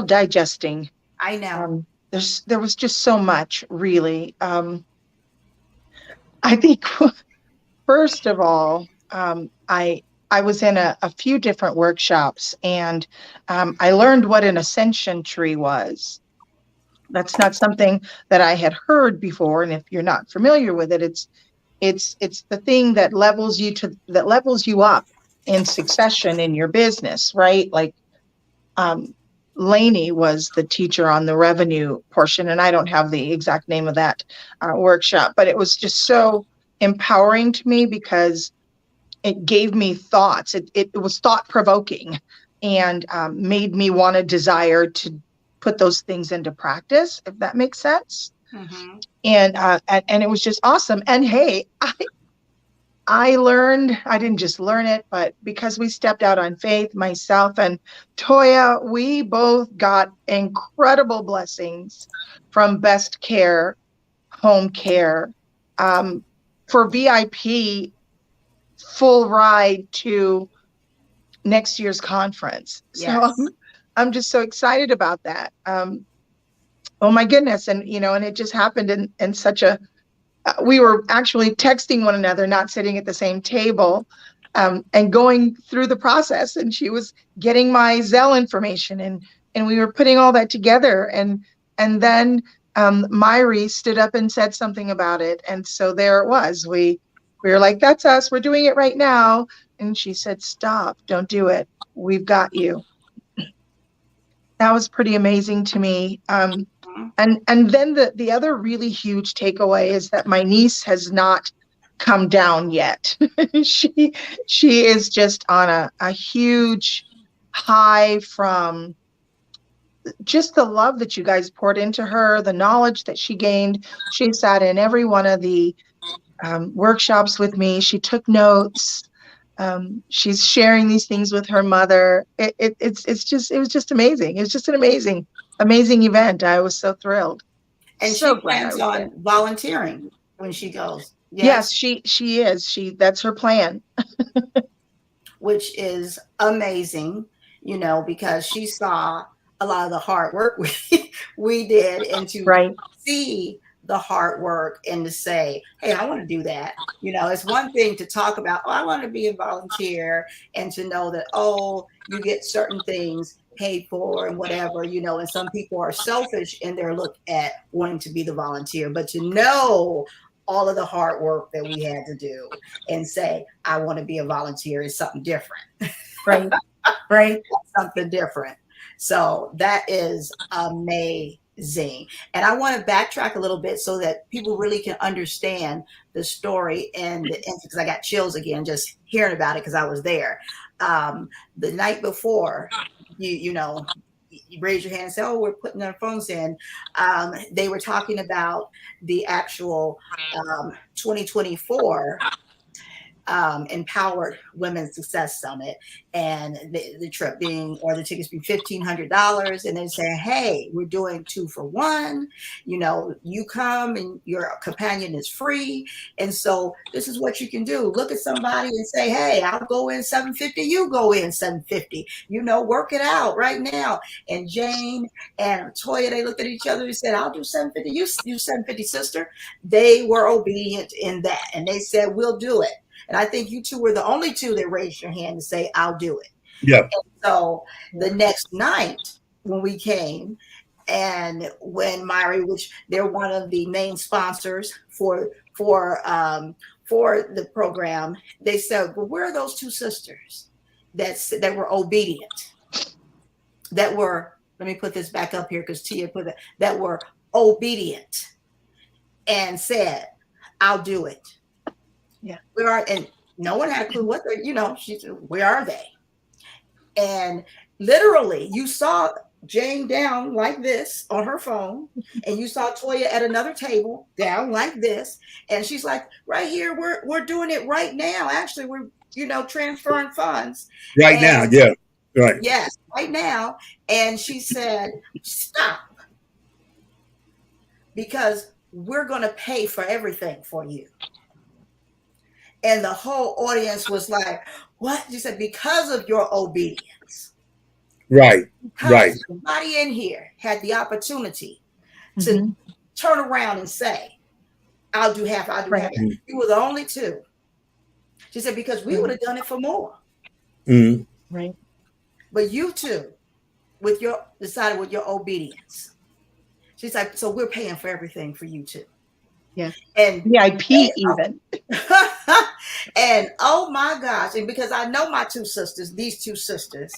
digesting. I know. There was just so much, really. I think first of all, I was in a few different workshops, and I learned what an ascension tree was. That's not something that I had heard before, and if you're not familiar with it, it's the thing that levels you up in succession in your business, right? Like Lainey was the teacher on the revenue portion, and I don't have the exact name of that workshop, but it was just so empowering to me because it gave me thoughts. It was thought provoking, and made me want to desire to put those things into practice, if that makes sense. Mm-hmm. And it was just awesome. And hey, I learned, I didn't just learn it, but because we stepped out on faith, myself and Toya, we both got incredible blessings from Best Care Home Care for VIP full ride to next year's conference. Yes. So I'm just so excited about that. Oh my goodness. And, and it just happened in such a, we were actually texting one another, not sitting at the same table, and going through the process. And she was getting my Zelle information, and we were putting all that together. And then Myri stood up and said something about it. And so there it was. We were like, that's us. We're doing it right now. And she said, stop, don't do it. We've got you. That was pretty amazing to me. And then the other really huge takeaway is that my niece has not come down yet. She is just on a huge high from just the love that you guys poured into her, the knowledge that she gained. She sat in every one of the workshops with me. She took notes. She's sharing these things with her mother. It was just amazing. It was just an amazing event. I was so thrilled. And so she plans on volunteering when she goes. Yes, she is. That's her plan. Which is amazing, because she saw a lot of the hard work we did, and to see the hard work and to say, hey, I want to do that. It's one thing to talk about, I want to be a volunteer, and to know that, you get certain things paid for and whatever, and some people are selfish in their look at wanting to be the volunteer, but to know all of the hard work that we had to do and say, I want to be a volunteer is something different. Right. Right. Something different. So that is amazing. And I want to backtrack a little bit so that people really can understand the story, and because I got chills again just hearing about it because I was there. The night before, you raise your hand and say, we're putting our phones in. They were talking about the actual 2024 Empowered Women's Success Summit, and the trip being, or the tickets being $1,500, and they say, hey, we're doing 2 for 1. You come and your companion is free, and so this is what you can do. Look at somebody and say, hey, I'll go in $750, you go in $750. Work it out right now. And Jane and Toya, they looked at each other and said, I'll do $750. You do $750, sister. They were obedient in that, and they said, we'll do it. And I think you two were the only two that raised your hand to say, I'll do it. Yeah. And so the next night when we came, and when Myri, which they're one of the main sponsors for the program, they said, well, where are those 2 sisters that were obedient? That were, let me put this back up here because Tia put that were obedient and said, I'll do it. Yeah. Where are, and no one had a clue what they're, she said, where are they? And literally you saw Jane down like this on her phone, and you saw Toya at another table down like this. And she's like, right here, we're doing it right now. Actually, we're, transferring funds. Right now. Yeah. Right. Yes, right now. And she said, stop. Because we're going to pay for everything for you. And the whole audience was like, what? She said, because of your obedience. Right. Because right. Somebody in here had the opportunity to turn around and say, I'll do half. I'll do Right. half. You were the only two. She said, because we would have done it for more. Mm. Right. But you two, decided with your obedience. She's like, so we're paying for everything for you two. Yeah. And VIP even. and oh my gosh, and because I know my two sisters, these two sisters,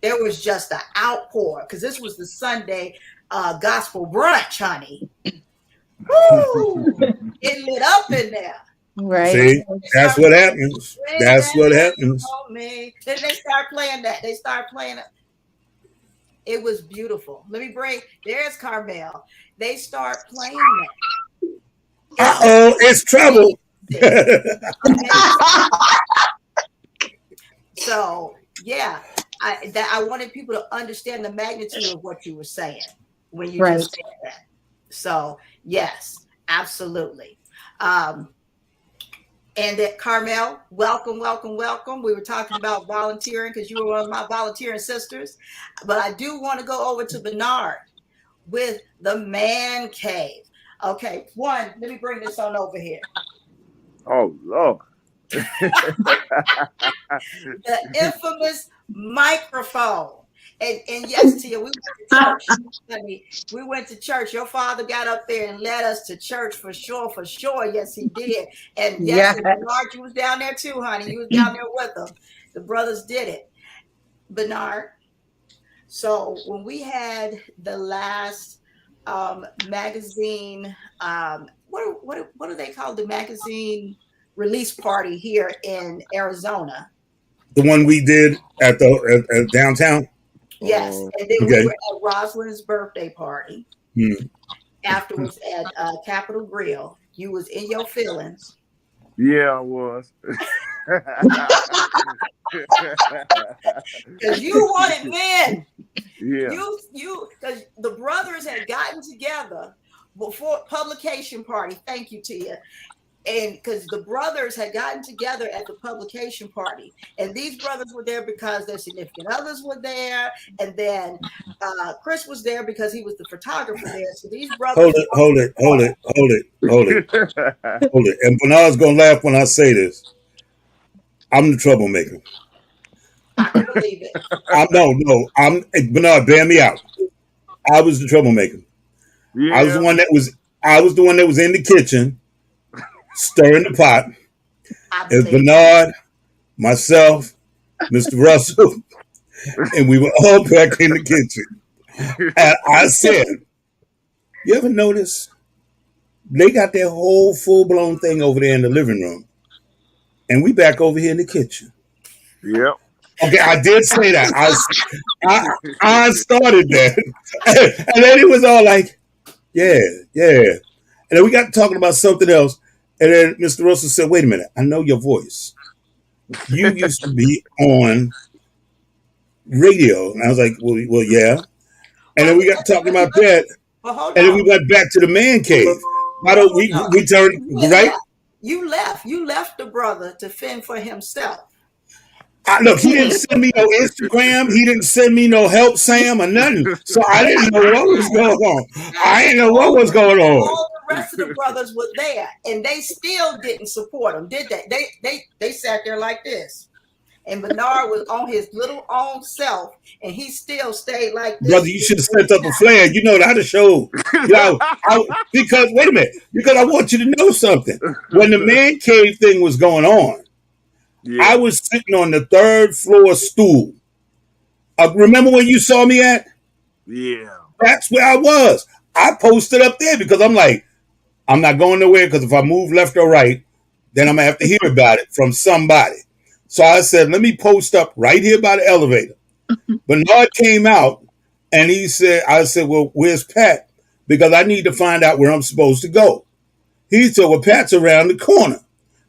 there was just an outpour because this was the Sunday gospel brunch, honey. Woo! It lit up in there. Right. See, that's what happens. That's what happens. Then they start playing that. They start playing it. It was beautiful. There's Carmel. They start playing that. Uh-oh, it's trouble. So, yeah, I wanted people to understand the magnitude of what you were saying when you just said that. So, yes, absolutely. And that Carmel, welcome, welcome, welcome. We were talking about volunteering because you were one of my volunteering sisters. But I do want to go over to Bernard with the man cave. Okay, let me bring this on over here. Oh, Lord. The infamous microphone. And yes, Tia, we went to church. Honey, we went to church. Your father got up there and led us to church for sure. Yes, he did. And yes, Bernard, you was down there too, honey. You was down there with them. The brothers did it. Bernard. So when we had the last magazine, what do they call the magazine release party here in Arizona? The one we did at the downtown. Yes, and then we were at Rosalind's birthday party. Afterwards at Capitol Grill. You was in your feelings. Yeah, I was. Because you wanted men. Yeah. You because the brothers had gotten together before publication party. Thank you, Tia. And because the brothers had gotten together at the publication party, and these brothers were there because their significant others were there, and then Chris was there because he was the photographer there. So these brothers. Hold it. And Bernard's gonna laugh when I say this. I'm the troublemaker. I can believe it. Bernard, bear me out. I was the troublemaker. Yeah. I was the one that was in the kitchen stirring the pot. It's Bernard, myself, Mr. Russell, and we were all back in the kitchen. And I said, you ever notice they got their whole full-blown thing over there in the living room, and we back over here in the kitchen? Yep. Okay, I did say that. I started that. And then it was all like, yeah. And then we got talking about something else. And then Mr. Russell said, wait a minute, I know your voice. You used to be on radio. And I was like, well, yeah. And then we got talking about that. And then we went back to the man cave. Why don't we turn, right? You left the brother to fend for himself. Look, he didn't send me no Instagram. He didn't send me no help Sam or nothing. So I didn't know what was going on. I didn't know what was going on. All the rest of the brothers were there, and they still didn't support him, did they? They sat there like this. And Bernard was on his little own self, and he still stayed like this. Brother, you should have set up a flare. You know that show. Because wait a minute. Because I want you to know something. When the man cave thing was going on, I was sitting on the 3rd floor stool. Remember where you saw me at? Yeah. That's where I was. I posted up there because I'm like, I'm not going nowhere because if I move left or right, then I'm going to have to hear about it from somebody. So I said, let me post up right here by the elevator. Bernard came out and I said, well, where's Pat? Because I need to find out where I'm supposed to go. He said, well, Pat's around the corner.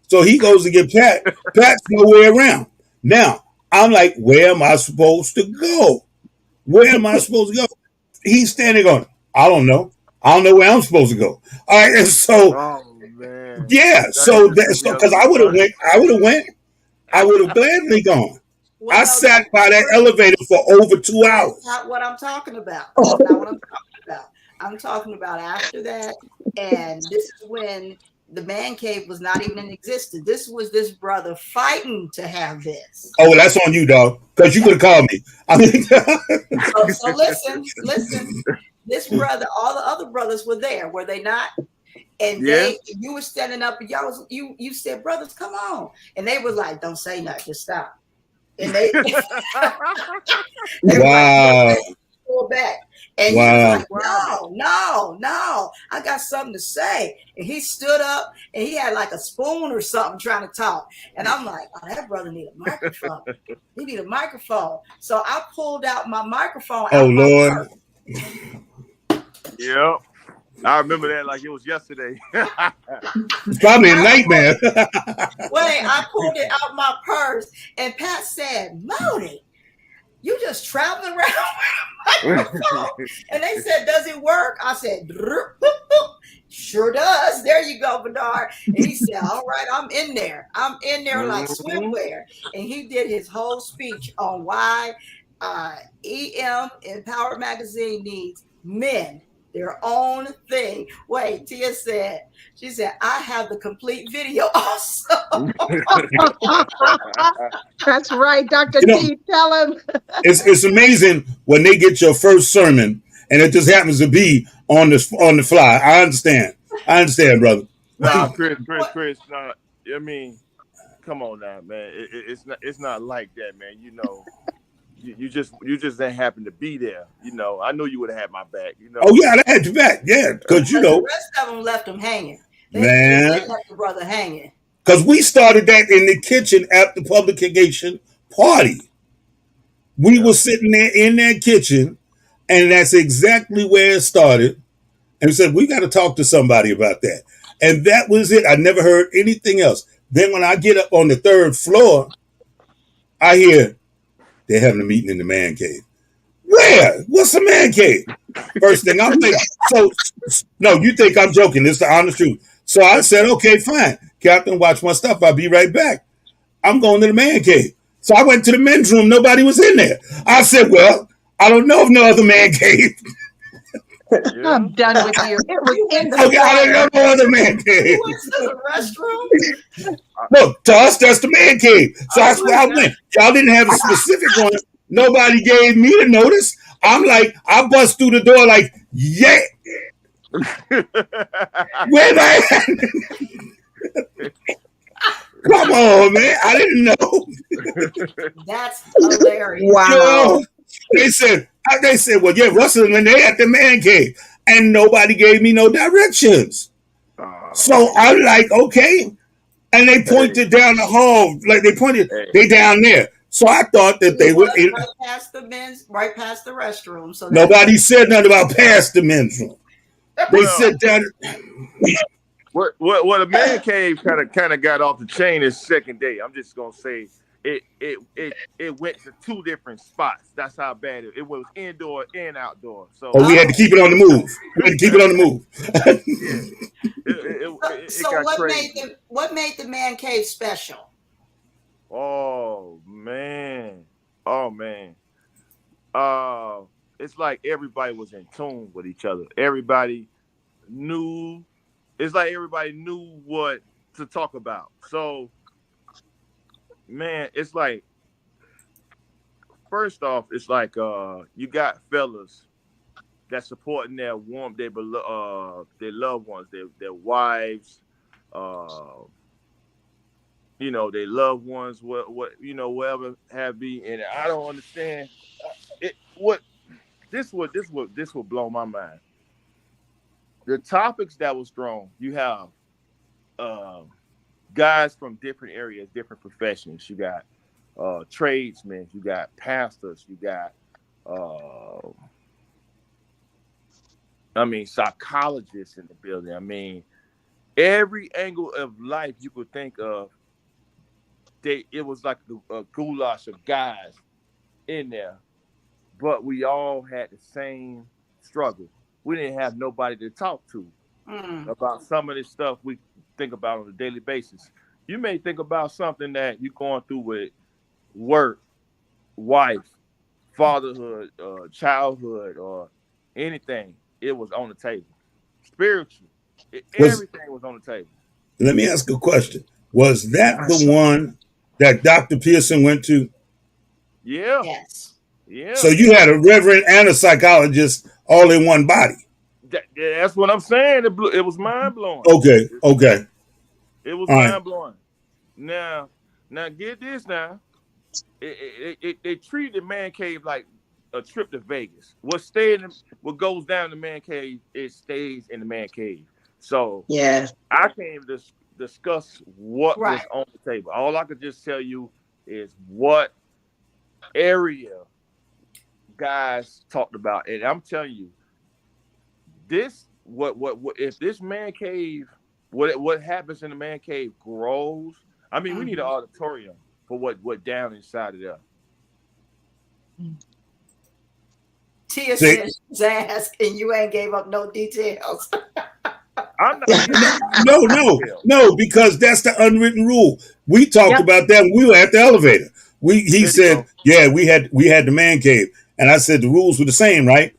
So he goes to get Pat. Pat's nowhere around. Now, I'm like, where am I supposed to go? Where am I supposed to go? He's standing going, I don't know. I don't know where I'm supposed to go. All right, and so, because I would have went. I would have gladly gone. Well, I sat by that elevator for over 2 hours. That's not what I'm talking about. That's not what I'm talking about. I'm talking about after that, And this is when the man cave was not even in existence. This was this brother fighting to have this. Oh, well, that's on you, dog. Because you could have called me. I mean, So listen. This brother, all the other brothers were there, were they not? And you were standing up, and you said, brothers, come on. And they was like, don't say nothing, just stop. And they wow. Like, pull back. And wow. he was like, no, I got something to say. And he stood up and he had like a spoon or something trying to talk. And I'm like, oh, that brother need a microphone. He need a microphone. So I pulled out my microphone. Oh, Lord. Yep. I remember that like it was yesterday. It's probably a nightmare. Wait, I pulled it out my purse and Pat said, Modi, you just traveling around with a microphone? And they said, does it work? I said, sure does. There you go, Bernard. And he said, all right, I'm in there like swimwear. And he did his whole speech on why EM Empowered Magazine needs men, their own thing. Wait, Tia said, she said, I have the complete video also. That's right, Dr. T, tell him. It's amazing when they get your first sermon and it just happens to be on the fly. I understand, brother. Nah, Chris. Nah, I mean, come on now, man. It's not like that, man. You know. You just didn't happen to be there, you know. I know you would have had my back, you know. Oh yeah, I had your back, yeah, because you know the rest of them left him hanging. They left the brother hanging. Because we started that in the kitchen at the publication party. We were sitting there in that kitchen, and that's exactly where it started. And we said, we got to talk to somebody about that. And that was it. I never heard anything else. Then when I get up on the third floor, I hear they're having a meeting in the man cave. Where? What's the man cave? First thing I'm thinking. So, no, you think I'm joking. It's the honest truth. So I said, okay, fine. Captain, watch my stuff. I'll be right back. I'm going to the man cave. So I went to the men's room. Nobody was in there. I said, well, I don't know of no other man cave. I'm done with you. It was in the okay, I don't know no other man cave. You went to the restroom? Look, to us, that's the man cave. So that's where I went. Y'all didn't have a specific one. Nobody gave me the notice. I'm like, I bust through the door like, yeah. Where am I at? Come on, man. I didn't know. That's hilarious. Wow. You know, they said, well, yeah, Russell and they at the man cave. And nobody gave me no directions. So I'm like, okay. And they pointed down the hall. Like they down there. So I thought that they were in, right past the restroom. So nobody said nothing about past the men's room. They said down. What a man cave kind of got off the chain is second day. I'm just gonna say it went to two different spots. That's how bad it was, indoor and outdoor. So we had to keep it on the move. So what made the man cave special? Oh man. It's like everybody was in tune with each other. Everybody knew. It's like everybody knew what to talk about. So, man, it's like, first off, it's like you got fellas that supporting their loved ones, their wives, you know, their loved ones, what you know, whatever have be. And I don't understand this would blow my mind. The topics that was thrown, you have guys from different areas, different professions. You got tradesmen, you got pastors, you got psychologists in the building. I mean, every angle of life you could think of, it was like a goulash of guys in there, but we all had the same struggle. We didn't have nobody to talk to about some of this stuff we think about on a daily basis. You may think about something that you're going through with work, wife, fatherhood, childhood, or anything. It was on the table. Spiritual, Everything was on the table. Let me ask a question. Was that the one that Dr. Pearson went to? Yeah. Yes. Yeah. So you had a reverend and a psychologist all in one body. That's what I'm saying. It was mind blowing. Okay. It was all mind blowing. Now get this now. They treated the man cave like a trip to Vegas. What goes down in the man cave, it stays in the man cave. So I came to discuss what was on the table. All I could just tell you is what area guys talked about, and I'm telling you, this what if this man cave, what happens in the man cave grows. I mean, we need an auditorium for what down inside of there. Tia says she's asked, and you ain't gave up no details. I'm not no, because that's the unwritten rule. We talked about that when we were at the elevator. He said, we had the man cave, and I said the rules were the same, right?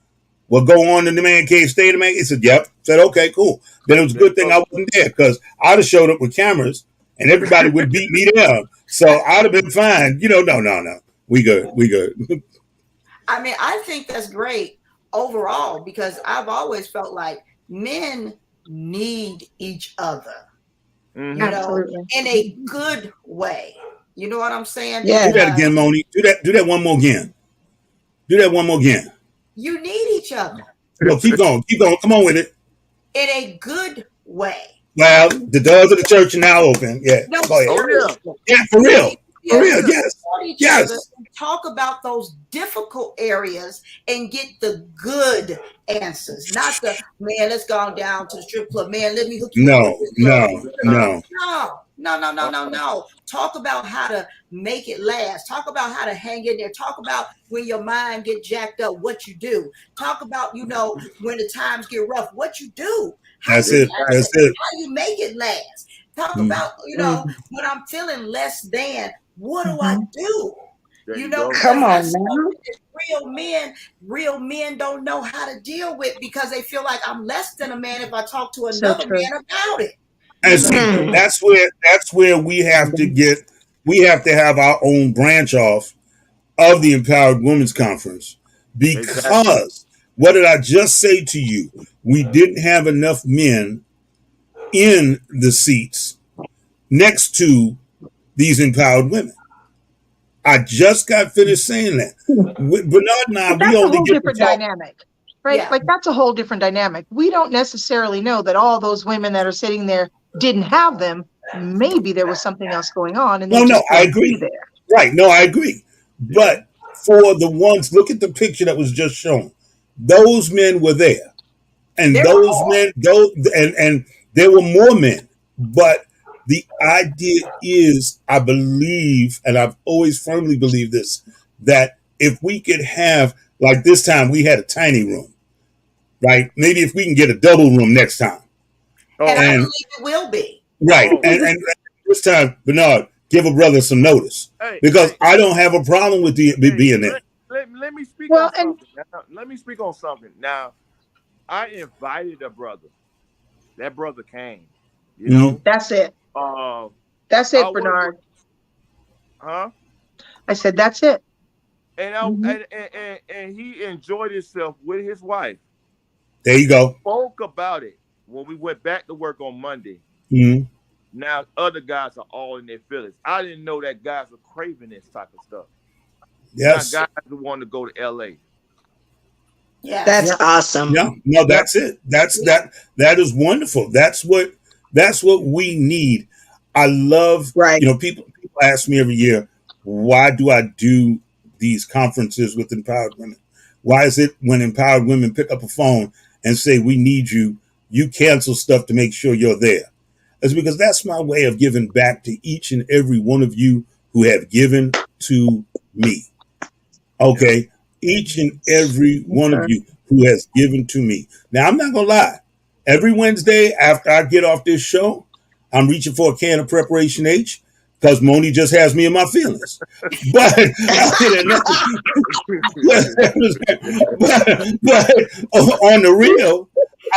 Well, go on in the man cave, stay in the man cave. He said, yep. Said, okay, cool. Then it was a good thing I wasn't there, because I'd have showed up with cameras and everybody would beat me down. So I'd have been fine. No. We good. I mean, I think that's great overall, because I've always felt like men need each other, Mm-hmm. you know, in a good way. You know what I'm saying? Yeah. Do that again, Moni. Do that one more again. You need each other. No, keep going. Come on with it. In a good way. Well, the doors of the church are now open. Yeah. No, go ahead. seriously. Yeah, for real. For real, yes. Talk about those difficult areas and get the good answers, not the man. Let's go down to the strip club, man. Let me hook you. No. Talk about how to make it last. Talk about how to hang in there. Talk about when your mind get jacked up, what you do. Talk about when the times get rough, what you do. That's it. How you make it last. Talk about when I'm feeling less than. What do I do? Come on, man. Real men don't know how to deal with, because they feel like I'm less than a man if I talk to another man about it. And see, that's where we have to have our own branch off of the Empowered Women's Conference, because what did I just say to you? We didn't have enough men in the seats next to these empowered women. I just got finished saying that. Bernard and I, we only get different dynamic, right? Yeah. Like that's a whole different dynamic. We don't necessarily know that all those women that are sitting there didn't have them. Maybe there was something else going on. And I agree. There. Right. No, I agree. But for the ones, look at the picture that was just shown. Those men were there. And there were more men. But the idea is, I believe, and I've always firmly believed this, that if we could have, like this time, we had a tiny room, right? Maybe if we can get a double room next time. And I believe it will be. Right. And this time, Bernard, give a brother some notice, because I don't have a problem with being there. Let me speak on something. Let me speak on something. Now, I invited a brother. That brother came. You know? That's it. That's it, Bernard. Huh? I said that's it. And and he enjoyed himself with his wife. There you go. Spoke about it when we went back to work on Monday. Mm-hmm. Now other guys are all in their feelings. I didn't know that guys were craving this type of stuff. Yes. Now guys who want to go to LA. Yeah, that's awesome. Yeah, no, that's it. That is wonderful. That's what we need. I love, people ask me every year, why do I do these conferences with empowered women? Why is it when empowered women pick up a phone and say, we need you, you cancel stuff to make sure you're there? It's because that's my way of giving back to each and every one of you who have given to me. Okay? Each and every one of you who has given to me. Now, I'm not going to lie. Every Wednesday after I get off this show, I'm reaching for a can of Preparation H, because Moni just has me in my feelings. But on the real,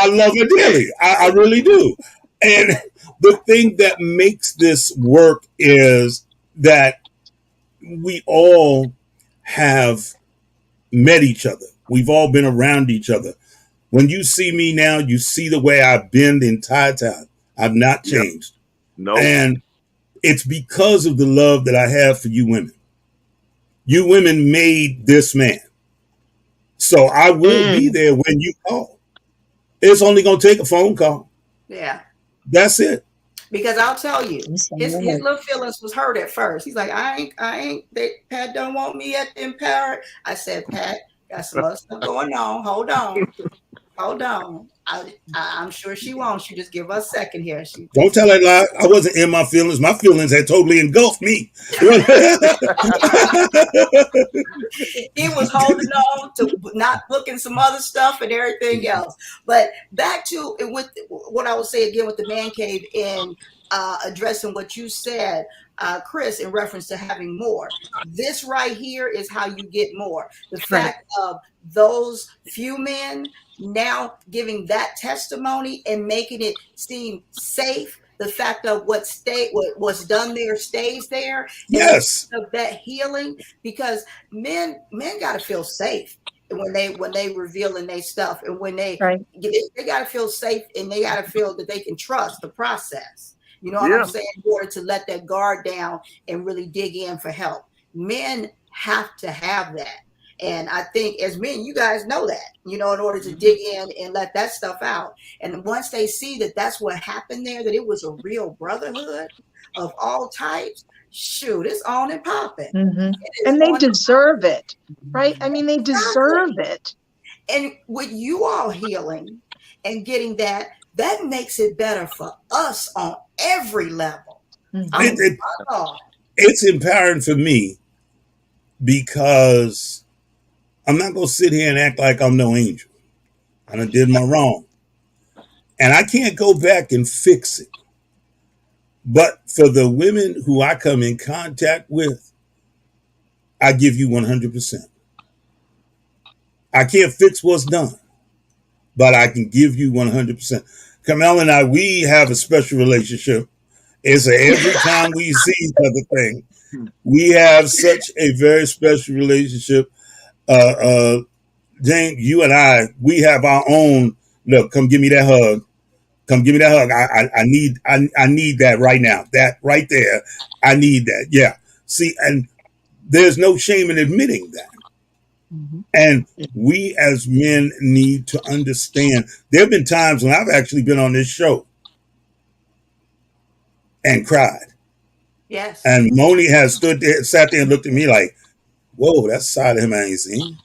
I love her dearly. I really do. And the thing that makes this work is that we all have met each other. We've all been around each other. When you see me now, you see the way I've been the entire time. I've not changed. No. And it's because of the love that I have for you women. You women made this man. So I will be there when you call. It's only going to take a phone call. Yeah. That's it. Because I'll tell you, his little feelings was hurt at first. He's like, Pat don't want me at the Empowered. I said, Pat, got some other stuff going on. Hold on. I'm sure she wants you. Just give her a second here. Don't tell that lie. I wasn't in my feelings. My feelings had totally engulfed me. He was holding on to not booking some other stuff and everything else. But back to with what I would say again with the man cave and addressing what you said, Chris, in reference to having more. This right here is how you get more. The fact of those few men now giving that testimony and making it seem safe. The fact of what's done there stays there. Yes. Of that healing, because men got to feel safe when they revealing their stuff, and when they got to feel safe, and they got to feel that they can trust the process. You know what I'm saying? In order to let that guard down and really dig in for help, men have to have that. And I think as men, you guys know that, in order to dig in and let that stuff out. And once they see that that's what happened there, that it was a real brotherhood of all types, shoot, it's on and popping. And they deserve it, right? I mean, they deserve it. And with you all healing and getting that makes it better for us on every level. It's empowering for me because I'm not going to sit here and act like I'm no angel. I done did my wrong. And I can't go back and fix it. But for the women who I come in contact with, I give you 100%. I can't fix what's done, but I can give you 100%. Carmel and I, we have a special relationship. It's every time we see each other thing. We have such a very special relationship. Jane, you and I, we have our own. Look, come give me that hug. Come give me that hug. I need that right now. That right there. I need that. Yeah. See, and there's no shame in admitting that. And we as men need to understand. There have been times when I've actually been on this show and cried. Yes. And Moni has sat there and looked at me like, whoa, that's a side of him I ain't seen.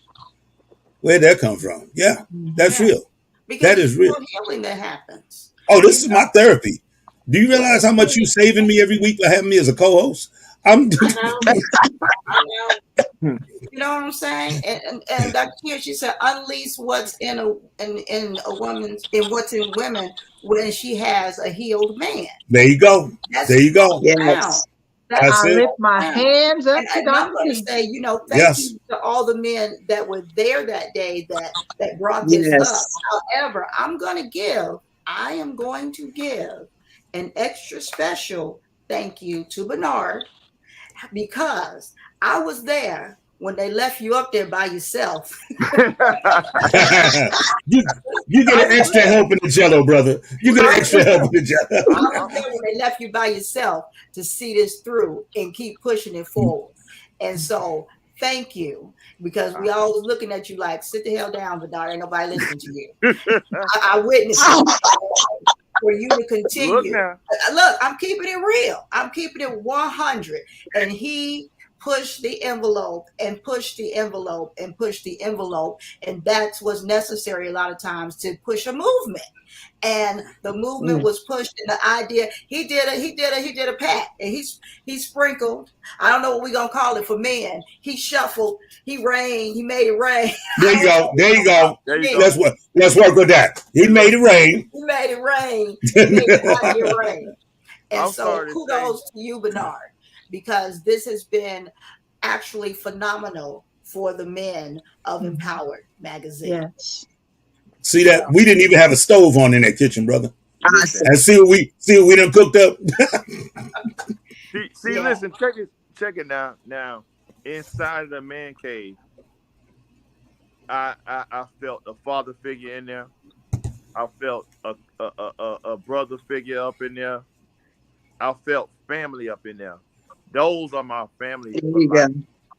Where'd that come from? Yeah, that's real. Because that is real. Healing that happens. Oh, this is my therapy. Do you realize how much you're saving me every week by having me as a co-host? I know. You know what I'm saying? And Dr. Q, she said, unleash what's in a woman's, in what's in women when she has a healed man. There you go. There you go. Yes. I lift my hands up to God. I'm going to say, thank you to all the men that were there that day that brought this up. However, I am going to give an extra special thank you to Bernard, because I was there when they left you up there by yourself. you get an extra help in the jello, brother. You get an extra help in the jello. I was there when they left you by yourself to see this through and keep pushing it forward. And so thank you, because we all was looking at you like, sit the hell down, Bernard. Ain't nobody listening to you. I witnessed it. For you to continue. Look, I'm keeping it real. I'm keeping it 100. And he pushed the envelope and pushed the envelope and pushed the envelope. And that's what's necessary a lot of times to push a movement. And the movement was pushed, and the idea, he did a pat, and he sprinkled. I don't know what we're gonna call it for men. He shuffled, he rained, he made it rain. There you go. Let's work with that. He made it rain. He made it rain. He made it rain. And so kudos to you, Bernard, because this has been actually phenomenal for the men of Empowered Magazine. Yes. See that? We didn't even have a stove on in that kitchen, brother. Listen, And see what we done cooked up. see, listen, check it now. Now, inside of the man cave, I felt a father figure in there. I felt a brother figure up in there. I felt family up in there. Those are my family. There you go.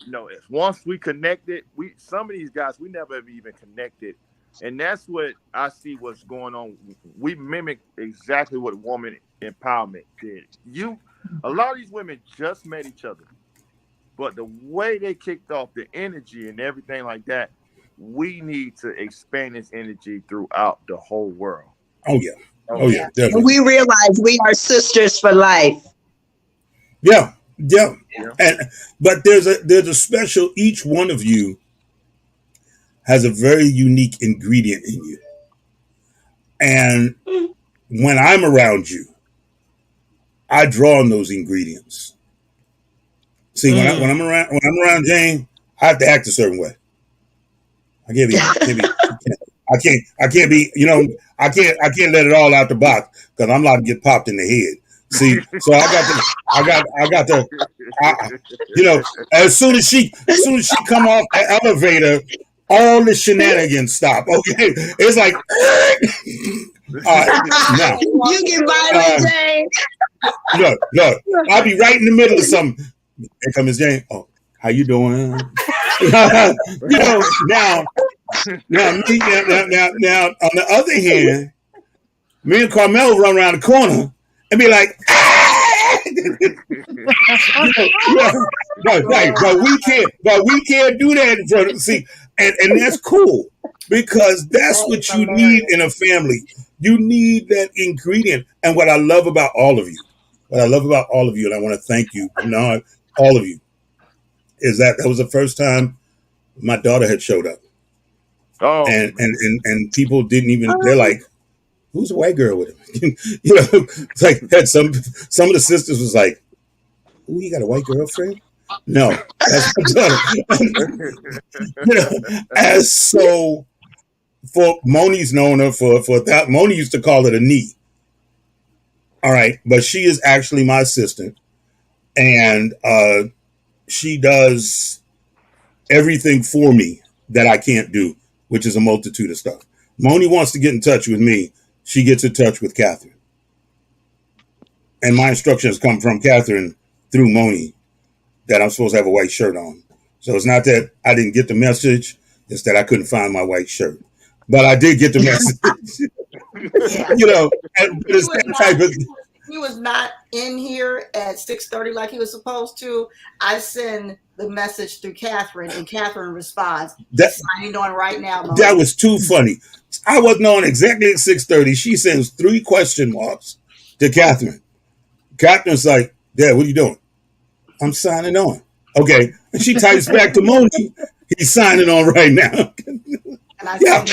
You know, once we connected, some of these guys we never have even connected. And that's what I see what's going on. We mimic exactly what woman empowerment did. A lot of these women just met each other, but the way they kicked off, the energy and everything like that, we need to expand this energy throughout the whole world. Oh yeah, definitely. We realize we are sisters for life. Yeah. But there's a special. Each one of you has a very unique ingredient in you. And when I'm around you, I draw on those ingredients. See, when I'm around Jane, I have to act a certain way. I can't be, I can't let it all out the box because I'm allowed to get popped in the head. See, so as soon as she come off the elevator, all the shenanigans stop. Okay, it's like, now, You get violent, Jane. look, I'll be right in the middle of something. Here comes Miss Jane. Oh, how you doing? Now, on the other hand, me and Carmel run around the corner and be like, but we can't do that in front of, see, and that's cool because that's what you need in a family. You need that ingredient. And what I love about all of you, and I want to thank you, all of you, is that was the first time my daughter had showed up. Oh, and people didn't even, they're like, who's a white girl with him? It's like had some of the sisters was like, ooh, you got a white girlfriend? No, that's my daughter. As so for Moni's known her for that. Moni used to call it a knee. All right, but she is actually my assistant, and she does everything for me that I can't do, which is a multitude of stuff. Moni wants to get in touch with me. She gets in touch with Catherine. And my instructions come from Catherine through Moni that I'm supposed to have a white shirt on. So it's not that I didn't get the message. It's that I couldn't find my white shirt. But I did get the message. It's that type of... He was not in here at 6:30 like he was supposed to. I send the message through Catherine, and Catherine responds, signing on right now. Mom. That was too funny. I wasn't on exactly at 6:30. She sends 3 question marks to Catherine. Catherine's like, Dad, what are you doing? I'm signing on. Okay. And she types back to Moni, he's signing on right now. And I said,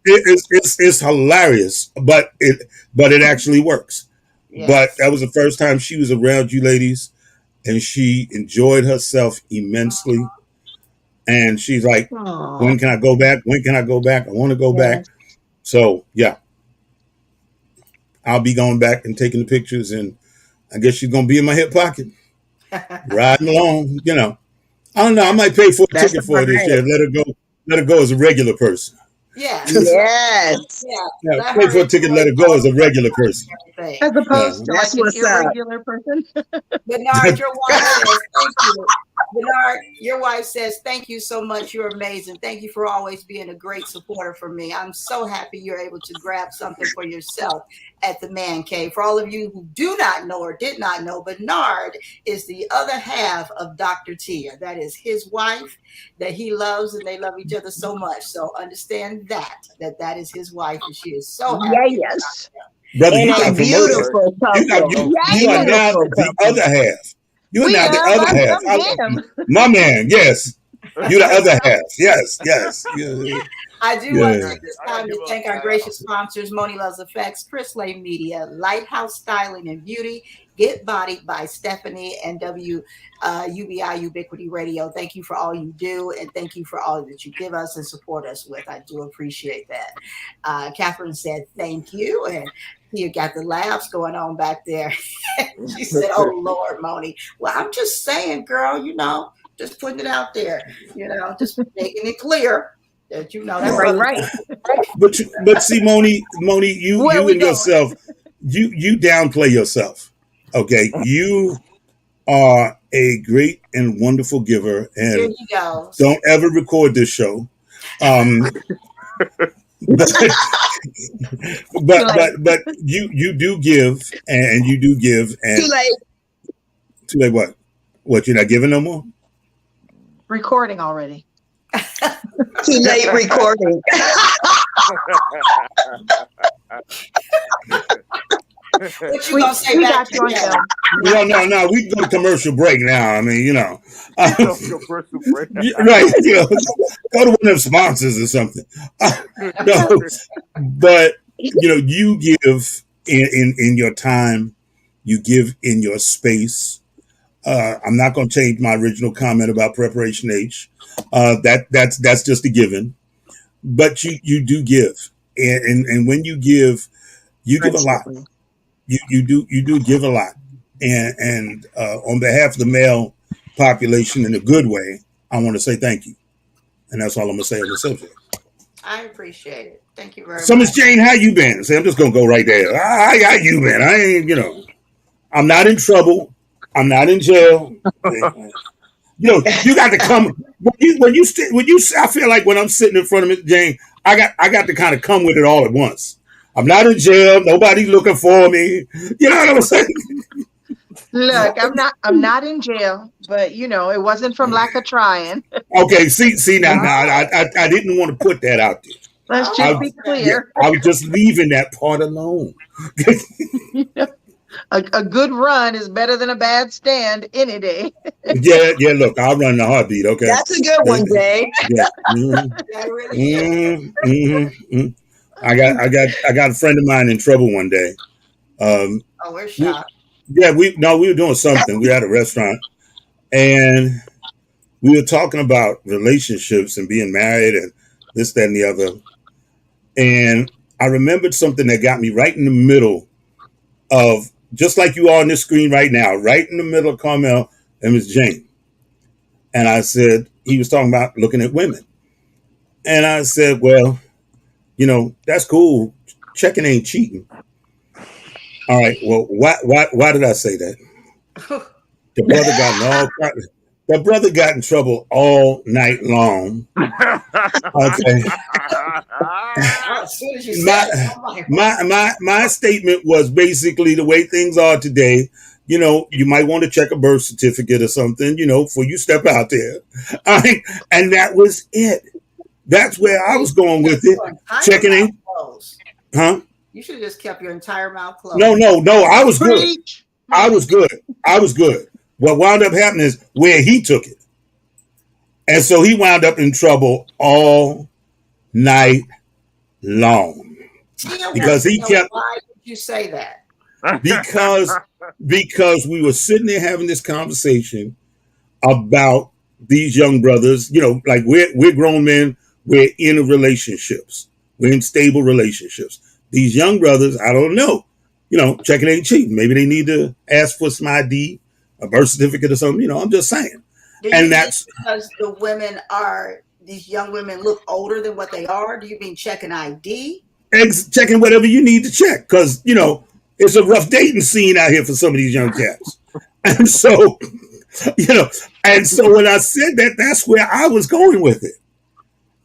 it's hilarious, but it actually works. Yes. But that was the first time she was around you ladies, and she enjoyed herself immensely. And she's like, aww, when can I go back? When can I go back? I want to go back. So yeah, I'll be going back and taking the pictures, and I guess she's gonna be in my hip pocket, riding along. I don't know. I might pay for a ticket for her this year. Let her go as a regular person. Yeah. Yes. Yeah. Pay for a ticket. Let her go as a regular person, as opposed to like an irregular person. Bernard, your wife says thank you. Bernard, your wife says thank you so much. You're amazing. Thank you for always being a great supporter for me. I'm so happy you're able to grab something for yourself at the Man Cave. For all of you who do not know or did not know, Bernard is the other half of Dr. Tia. That is his wife that he loves, and they love each other so much. So understand that is his wife, and she is so happy. Yes. Brother, and you got beautiful couple. You are now the other half. You're now the other half. My man, yes. You're the other half. Yes. Yeah. I do want to take this time to thank our gracious sponsors, Moni Loves Effects, Chris Lay Media, Lighthouse Styling and Beauty, Get Bodied by Stephanie and UBI Ubiquity Radio. Thank you for all you do, and thank you for all that you give us and support us with. I do appreciate that. Catherine said thank you, and you got the laughs going on back there. She said, "Oh Lord, Moni." Well, I'm just saying, girl, just putting it out there, just making it clear that that right. But see, Moni, you and yourself, you downplay yourself. Okay, you are a great and wonderful giver, and there you go. Don't ever record this show. But you do give, and you do give, and too late. What you're not giving no more? Recording already. Too late recording. What you gonna say back to that? No. We can go to commercial break now. I mean, commercial break. Right? Go to one of them sponsors or something. No, but you give in your time, you give in your space. I'm not going to change my original comment about Preparation H. That's just a given. But you do give, and when you give a lot. You do give a lot, and on behalf of the male population in a good way, I want to say thank you, and that's all I'm gonna say on the subject. I appreciate it. Thank you very much. So, Miss Jane, how you been? See, I'm just gonna go right there. How you been? I ain't, I'm not in trouble. I'm not in jail. You got to come when you. I feel like when I'm sitting in front of Miss Jane, I got to kind of come with it all at once. I'm not in jail. Nobody's looking for me. You know what I'm saying? Look, I'm not in jail, but it wasn't from lack of trying. Okay, see now I didn't want to put that out there. Let's just be clear. I was just leaving that part alone. A good run is better than a bad stand any day. Yeah. Look, I'll run the heartbeat. Okay, That's a good one, Jay. Yeah. I got a friend of mine in trouble one day. We're shocked. We were doing something. We had a restaurant, and we were talking about relationships and being married and this, that, and the other. And I remembered something that got me right in the middle of, just like you are on this screen right now, right in the middle of Carmel and Miss Jane. And I said, he was talking about looking at women. And I said, well, that's cool. Checking ain't cheating. All right. Well, why did I say that? The brother got in trouble all night long. Okay. My statement was basically the way things are today. You might want to check a birth certificate or something, before you step out there. And that was it. That's where I was going with it. Checking in. Huh? You should have just kept your entire mouth closed. No. I was good. I was good. What wound up happening is where he took it. And so he wound up in trouble all night long. Because he kept. Why did you say that? Because we were sitting there having this conversation about these young brothers. Like we're grown men. We're in relationships. We're in stable relationships. These young brothers, I don't know. Checking ain't cheating. Maybe they need to ask for some ID, a birth certificate or something. I'm just saying. And that's because these young women look older than what they are. Do you mean checking ID? Checking whatever you need to check. Because, it's a rough dating scene out here for some of these young cats. And so, when I said that, that's where I was going with it.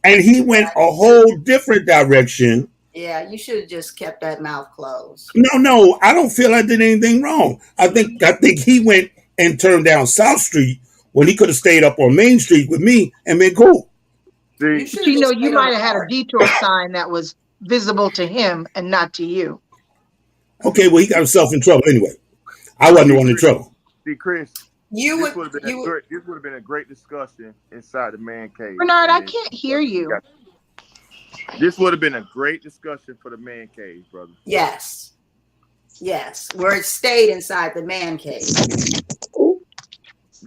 And he went a whole different direction. Yeah, you should have just kept that mouth closed. No, I don't feel I did anything wrong. I think he went and turned down South Street when he could have stayed up on Main Street with me and been cool. You might have had a detour sign that was visible to him and not to you. Okay, well, he got himself in trouble anyway. I wasn't the one in trouble. See, Chris, this would have been a great discussion inside the man cave. Bernard, I can't hear you. This would have been a great discussion for the man cave, brother. Yes. Yes, where it stayed inside the man cave.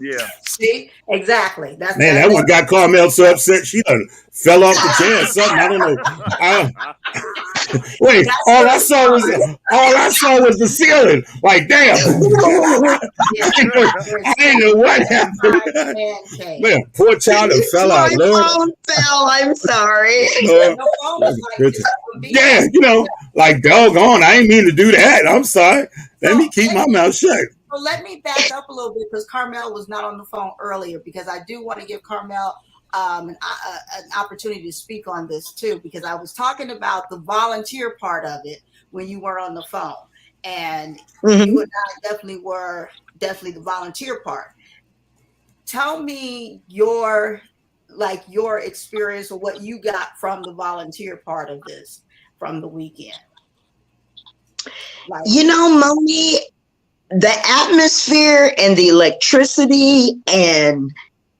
Yeah. See, exactly. That's Man, that one got Carmel so upset she done fell off the chair or something. I don't know. Wait, all I saw was the ceiling. Like, damn. I didn't know what happened. Man, poor child that fell out. My Lord. phone fell. I'm sorry. Yeah, like doggone, I ain't mean to do that. I'm sorry. Let me keep my mouth shut. So let me back up a little bit because Carmel was not on the phone earlier, because I do want to give Carmel an opportunity to speak on this too, because I was talking about the volunteer part of it when you were on the phone, and you and I definitely were the volunteer part. Tell me your experience or what you got from the volunteer part of this from the weekend. Moni, the atmosphere and the electricity and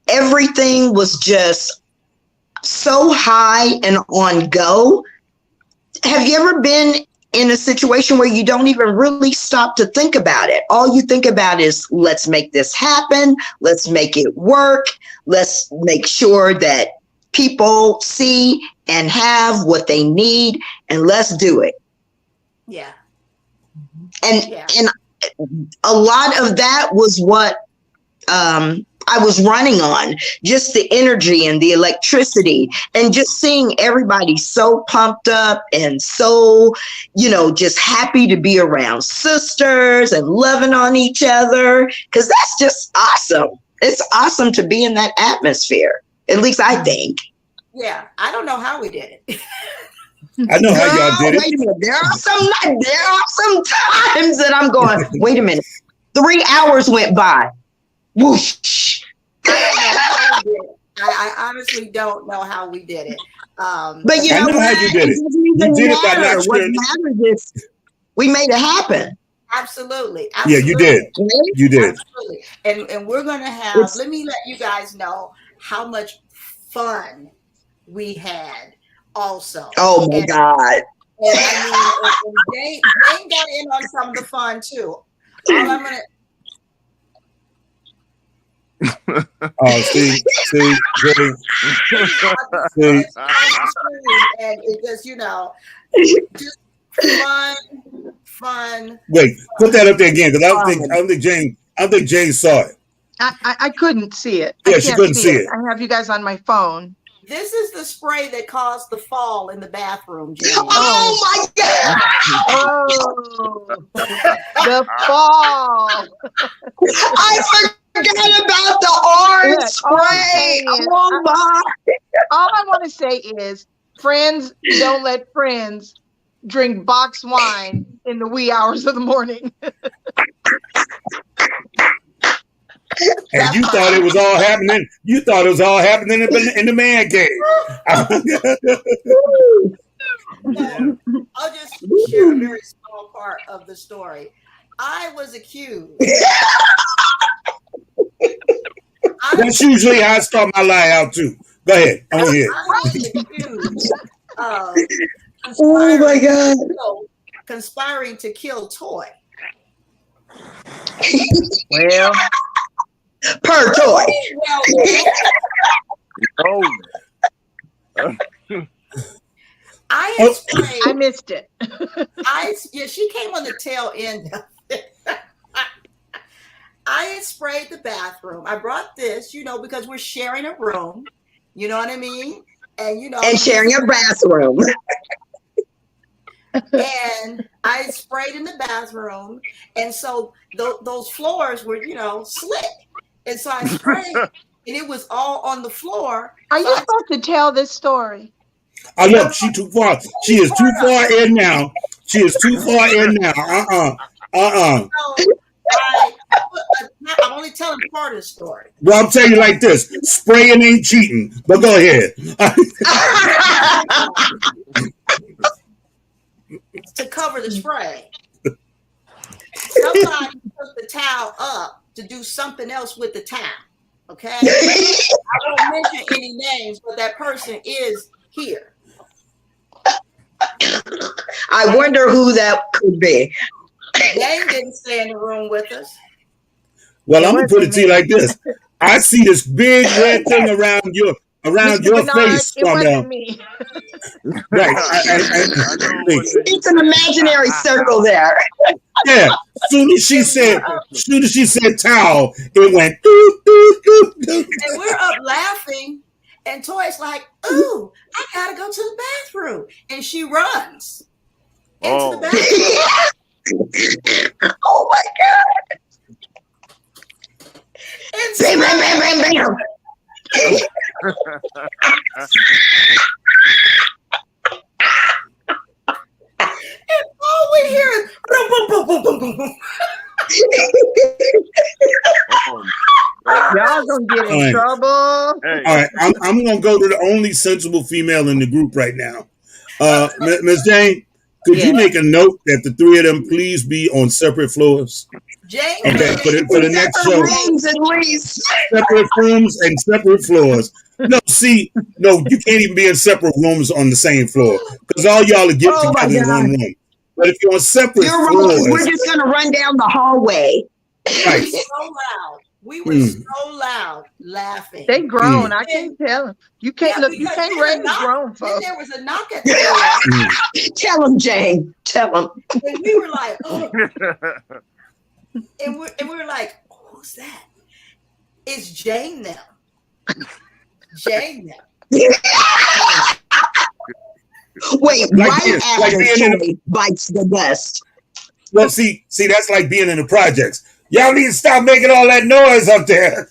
everything was just so high and on go. Have you ever been in a situation where you don't even really stop to think about it? All you think about is, let's make this happen. Let's make it work. Let's make sure that people see and have what they need, and let's do it. Yeah. And a lot of that was what I was running on, just the energy and the electricity, and just seeing everybody so pumped up and so, just happy to be around sisters and loving on each other, because that's just awesome. It's awesome to be in that atmosphere. At least I think. Yeah, I don't know how we did it. I know how y'all did it. Wait a minute. There are some times that I'm going, wait a minute. 3 hours went by. Whoosh. I honestly don't know how we did it. But I know how you did it. You did it by not what matters is we made it happen. Absolutely. Yeah, you did. You did. Absolutely. And we're going to have, let me let you guys know how much fun we had also. Oh my God. And Jane got in on some of the fun too. I'm going to. See. And it just, just fun. Wait, put that up there again, because I don't think Jane saw it. I couldn't see it. Yeah, she couldn't see it. I have you guys on my phone. This is the spray that caused the fall in the bathroom, Jane. Oh my God! Oh, the fall. I forgot about the orange spray. Oh my! All I want to say is, friends, don't let friends drink box wine in the wee hours of the morning. And you thought it was all happening. You thought it was all happening in the man cave. I'll just share a very small part of the story. I was accused. That's usually how I start my lie out too. Go ahead. I want to hear. I was accused of Oh my God! Conspiring to kill Toy. Well, per toy. I missed it. She came on the tail end of it. I had sprayed the bathroom. I brought this, because we're sharing a room. You know what I mean? And sharing a bathroom. And I sprayed in the bathroom, and so those floors were, slick. And so I sprayed, and it was all on the floor. Are you supposed to tell this story? Look, she's too far. She is too far in now. She is too far in now. So I'm only telling part of the story. Well, I'll tell you like this: spraying ain't cheating. But go ahead. To cover the spray, somebody took the towel up to do something else with the towel. Okay, I won't mention any names, but that person is here. I wonder who that could be. Jane didn't stay in the room with us. Well, It I'm gonna put it wasn't to you me. like this. I see this big red thing around your Mr. Bernard, face, it wasn't me. right? I know what It's an imaginary circle there. Yeah. Soon as she said towel, it went And we're up laughing, and Toy's like, "Ooh, I gotta go to the bathroom," and she runs into the bathroom. Oh my God. And Bam, bam, bam, bam, bam. all we hear is boom, boom, boom, boom, boom, boom, boom. Y'all gonna get in trouble. Hey. All right, I'm gonna go to the only sensible female in the group right now. Ms. Jane, could you make a note that the three of them please be on separate floors? Jane, Okay, for the next show, Rooms at least. separate rooms and separate floors. No, you can't even be in separate rooms on the same floor because all y'all will get Oh, my together in God. one room. But if you're on separate You're right. We're floors, just gonna run down the hallway. right? so loud. We were so loud laughing. They grown. I can't tell them. You can't look. You because can't then raise grown Then folks. there was a knock at the door, Tell them, Jane. Tell them. and we were like, "Oh," and we were like, "Who's that?" It's Jane now. Jane now. Wait, Like right this, after like being in Toy bites the dust. Well, see, that's like being in the projects. Y'all need to stop making all that noise up there.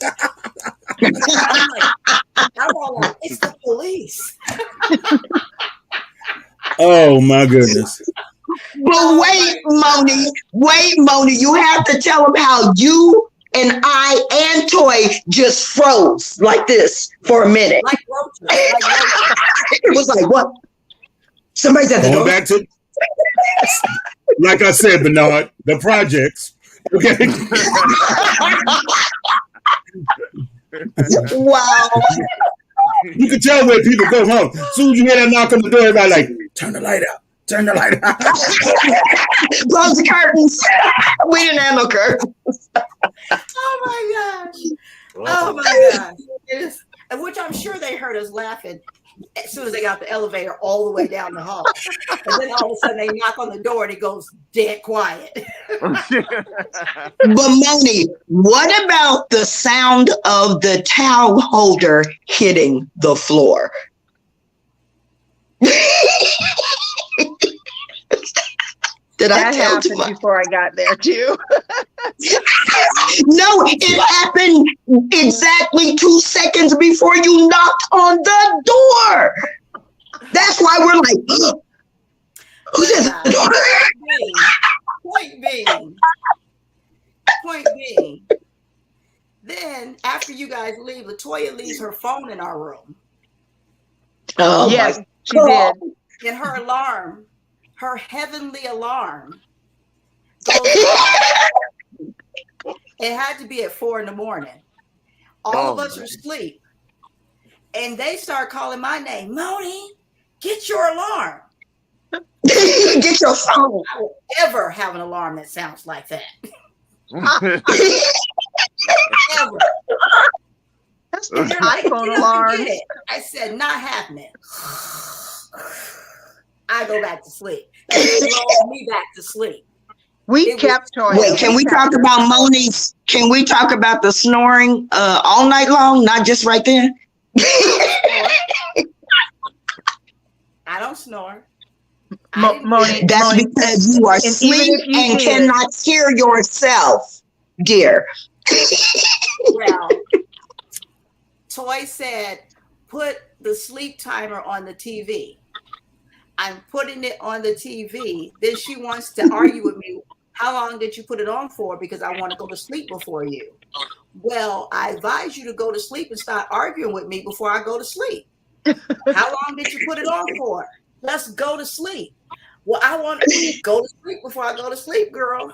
I'm all like, it's the police. Oh my goodness. But wait, Moni, you have to tell them how you and I and Toy just froze like this for a minute. Like roaches. It was like, what? Somebody's at the Going door. back to, like I said, Bernard, the projects. Okay. Wow. You can tell where people go home. As soon as you hear that knock on the door, everybody like, turn the light out. Turn the light out. Close the curtains. We didn't have no curtains. Oh my gosh. Oh my gosh. It is, which I'm sure they heard us laughing as soon as they got the elevator all the way down the hall. And then all of a sudden they knock on the door and it goes dead quiet. But Moni, what about the sound of the towel holder hitting the floor? Did I That tell too happened much? before I got there too. No, it happened exactly 2 seconds before you knocked on the door. That's why we're like, who's at the door? Point being, then after you guys leave, Latoya leaves her phone in our room. Oh, Yes, my she God. did. And her alarm, her heavenly alarm, goes off. It had to be at 4 a.m. All of us are asleep. And they start calling my name. Moni, get your alarm. Get your phone. I will ever have an alarm that sounds like that. Ever. That's the And they're like, iPhone "Get up and alarm. get it." I said, not happening. I go back to sleep. And they rolled me back to sleep. We It kept Toya. Wait, can we talk about Moni's? Can we talk about the snoring all night long, not just right there? I don't snore. Moni, That's Moni, because you are and even asleep if you and did- cannot hear yourself, dear. Well, Toy said, put the sleep timer on the TV. I'm putting it on the TV. Then she wants to argue with me. How long did you put it on for? Because I want to go to sleep before you. Well, I advise you to go to sleep and start arguing with me before I go to sleep. How long did you put it on for? Let's go to sleep. Well, I want to go to sleep before I go to sleep, girl.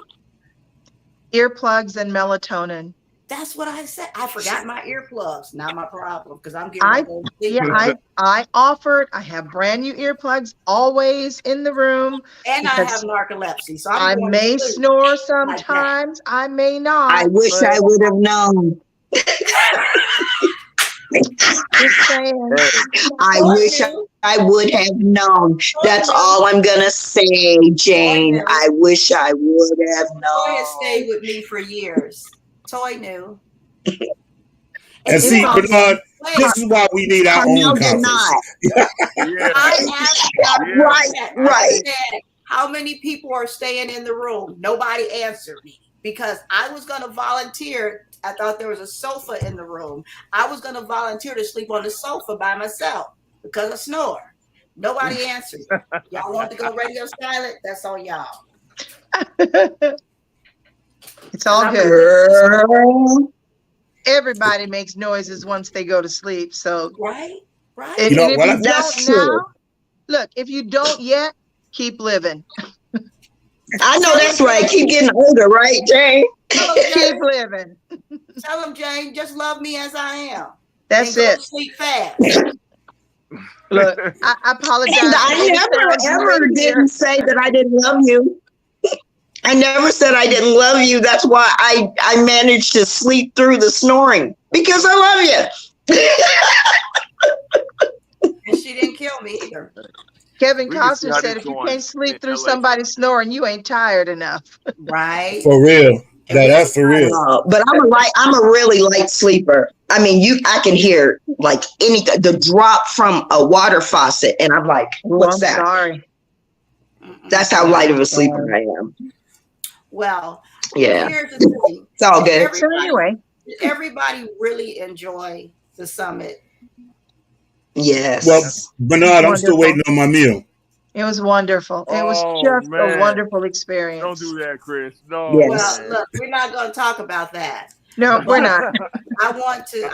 earplugs and melatonin. That's what I said. I forgot my earplugs. Not my problem because I'm getting ready to go to sleep. I offered. I have brand new earplugs always in the room. And I have narcolepsy, so I may snore sometimes. I may not. I wish I would have known. Just saying. I wish I would have known. That's all I'm gonna say, Jane. I wish I would have known. Toy has stayed with me for years. Toy knew. And see, Bernard, this is why we need our own conference. Right. How many people are staying in the room? Nobody answered me because I was going to volunteer. I thought there was a sofa in the room. I was going to volunteer to sleep on the sofa by myself because I snore. Nobody answered. Y'all want to go radio silent? That's on y'all. It's all good. Everybody makes noises once they go to sleep. So right. And, you know and what? That's true. Look, if you don't yet, keep living. I know that's right. Keep getting older, right, Jane? Keep living. Tell them, Jane, just love me as I am. That's and it. Go to sleep fast. Look, I apologize. And I never didn't say that I didn't love you. I never said I didn't love you. That's why I managed to sleep through the snoring because I love you. And she didn't kill me either. Kevin Costner said, if you can't sleep through somebody snoring, you ain't tired enough. Right. For real. That's for real. But I'm a really light sleeper. I mean, I can hear like anything, the drop from a water faucet, and I'm like, what's that? Sorry. That's how light of a sleeper I am. Well, yeah. Here's the thing. It's all good. So anyway, everybody really enjoy the summit. Yes. Well, Bernard, I'm still waiting on my meal. It was wonderful. It was just a wonderful experience. Don't do that, Chris. No. Yes. Well, look, we're not going to talk about that. No, we're not. I want to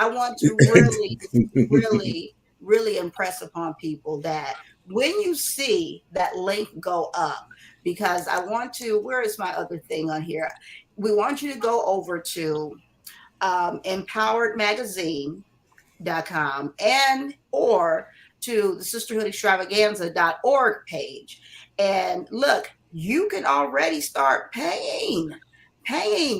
really, really impress upon people that when you see that link go up, because I want to, where is my other thing on here? We want you to go over to empoweredmagazine.com and or to the sisterhoodextravaganza.org page. And look, you can already start paying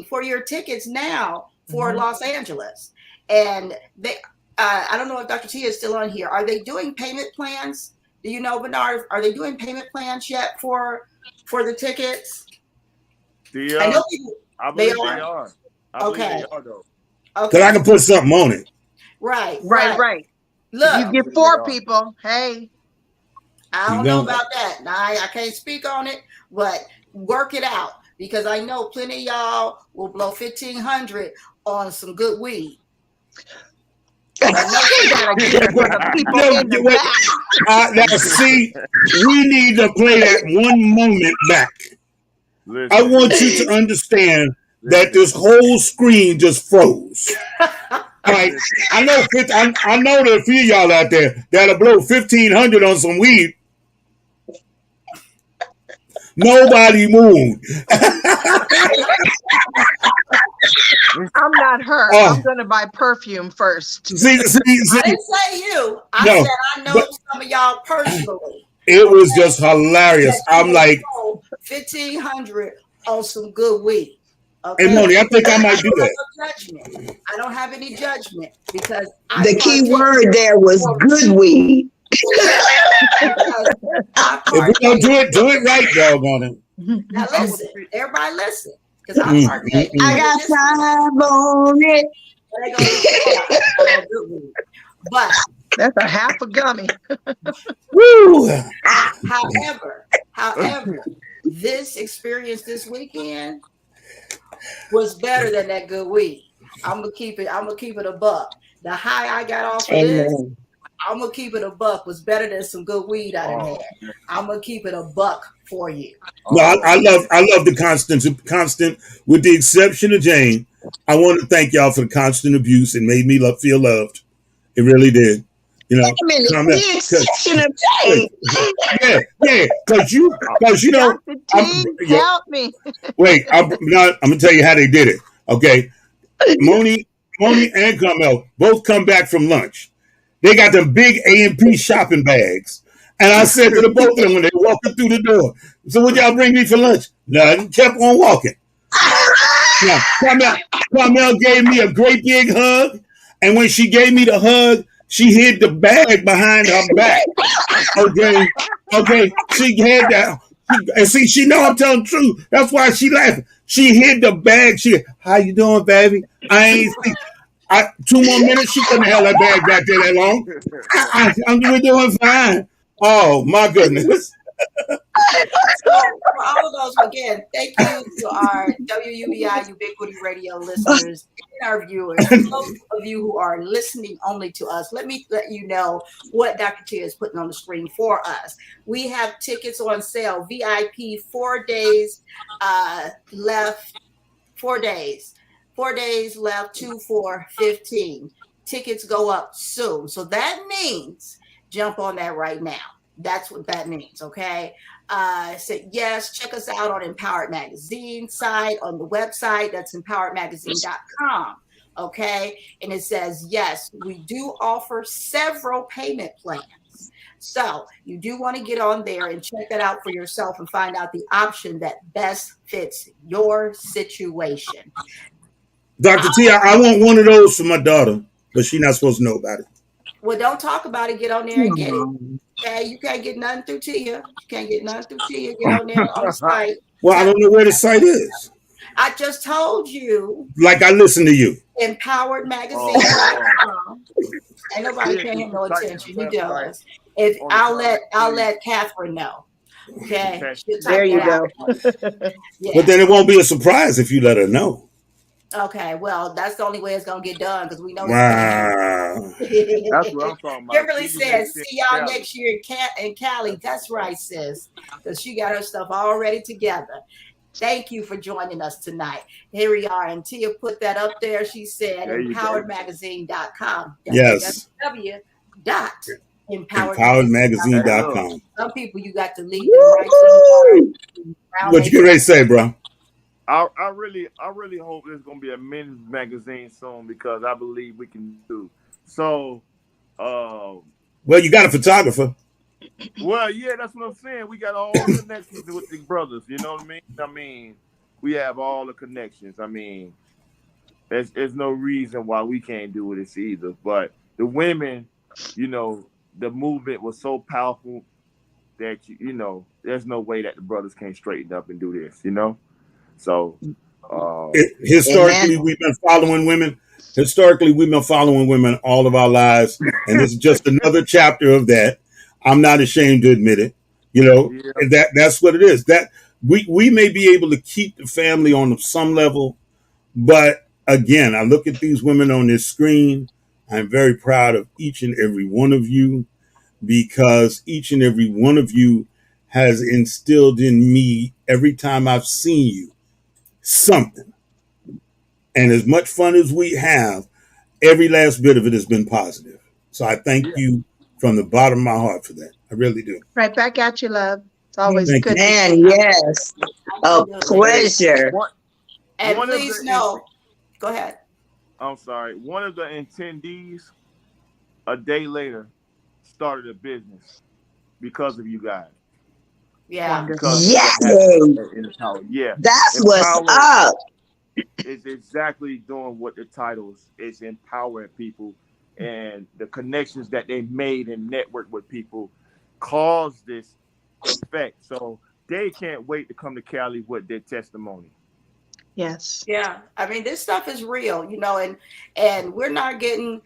for your tickets now for Los Angeles. And they, I don't know if Dr. Tia is still on here. Are they doing payment plans? Do you know, Bernard, are they doing payment plans yet for the tickets? I believe they are. Okay. Because I can put something on it. Right. Look, if you get 4 people, hey. I don't know about that. Now, I can't speak on it, but work it out because I know plenty of y'all will blow $1,500 on some good weed. Now, see, we need to play that one moment back. Listen. I want you to understand that this whole screen just froze. Like, I know there are a few of y'all out there that'll blow $1,500 on some weed. Nobody moved. I'm not her. I'm going to buy perfume first. See. I didn't say you. I said I know some of y'all personally. It was just hilarious. I'm like, $1,500 on some good weed. Okay? Hey, Moni, I think I might do that. I don't have any judgment because the key word there was good weed. If we're gonna do it right, doggone it. Now listen, everybody listen, because I got 5 on it. But that's a half a gummy. Woo! However, this experience this weekend was better than that good weed. I'm gonna keep it a buck. The high I got off of this, I'm gonna keep it a buck, was better than some good weed I done had. I'm gonna keep it a buck for you. No, I love the constant, with the exception of Jane. I want to thank y'all for the constant abuse. It made me feel loved. It really did. You know, the exception of Jane. Yeah, because you know, help me. Wait, I'm gonna tell you how they did it. Okay, Moni and Carmel both come back from lunch. They got them big A&P shopping bags. And I said to the both of them when they walking through the door, so what y'all bring me for lunch? Nothing. Kept on walking. Now, Carmel gave me a great big hug. And when she gave me the hug, she hid the bag behind her back. Okay. She had that. And see, she know I'm telling the truth. That's why she laughing. She hid the bag. How you doing, baby? I ain't see. 2 more minutes, she couldn't have that bag back there that long. We're doing fine. Oh my goodness. So for all of those, again, thank you to our WUBI Ubiquity Radio listeners and our viewers. For those of you who are listening only to us, let me let you know what Dr. Tia is putting on the screen for us. We have tickets on sale, VIP, 4 days left, 4 days. 4 days left, 2, 4, 15. Tickets go up soon. So that means jump on that right now. That's what that means, okay? So yes, check us out on Empowered Magazine site, on the website. That's empoweredmagazine.com, okay? And it says, yes, we do offer several payment plans. So you do want to get on there and check that out for yourself and find out the option that best fits your situation. Dr. T, I want one of those for my daughter, but she's not supposed to know about it. Well, don't talk about it. Get on there and get it. Okay, you can't get nothing through Tia. You can't get nothing through Tia. Get on there on the site. Well, I don't know where the site is. I just told you. Like I listen to you. EmpoweredMagazine.com. Ain't nobody paying him no attention. He does. I'll let Catherine know. Okay. There you go. Yeah. But then it won't be a surprise if you let her know. Okay, well, that's the only way it's gonna get done because we know. Wow. That's what I'm talking about. Kimberly says, "See y'all next year in Cali." That's right, sis, because she got her stuff all ready together. Thank you for joining us tonight. Here we are, and Tia put that up there. She said, "empoweredmagazine.com." Yes. www.empoweredmagazine.com. Some people you got to leave them right. What you get ready to say, bro? I really hope there's gonna be a men's magazine soon because I believe we can do so. Well, you got a photographer. Well, yeah, that's what I'm saying. We got all the connections with the brothers. You know what I mean? I mean, we have all the connections. I mean, there's no reason why we can't do this either. But the women, you know, the movement was so powerful that you know, there's no way that the brothers can't straighten up and do this. You know. So historically, we've been following women. Historically, we've been following women all of our lives, and this is just another chapter of that. I'm not ashamed to admit it. You know, and that's what it is. That we may be able to keep the family on some level, but again, I look at these women on this screen. I'm very proud of each and every one of you because each and every one of you has instilled in me every time I've seen you something. And as much fun as we have, every last bit of it has been positive. So I thank you from the bottom of my heart for that. I really do. Right back at you, love. It's always good. Man, yes. A pleasure. And please know, go ahead. I'm sorry. One of the attendees a day later started a business because of you guys. Yeah. Yeah. That's what's up. It's exactly doing what the title is empowering people, and the connections that they made and network with people caused this effect. So they can't wait to come to Cali with their testimony. Yes. Yeah. I mean, this stuff is real, you know, and we're not getting.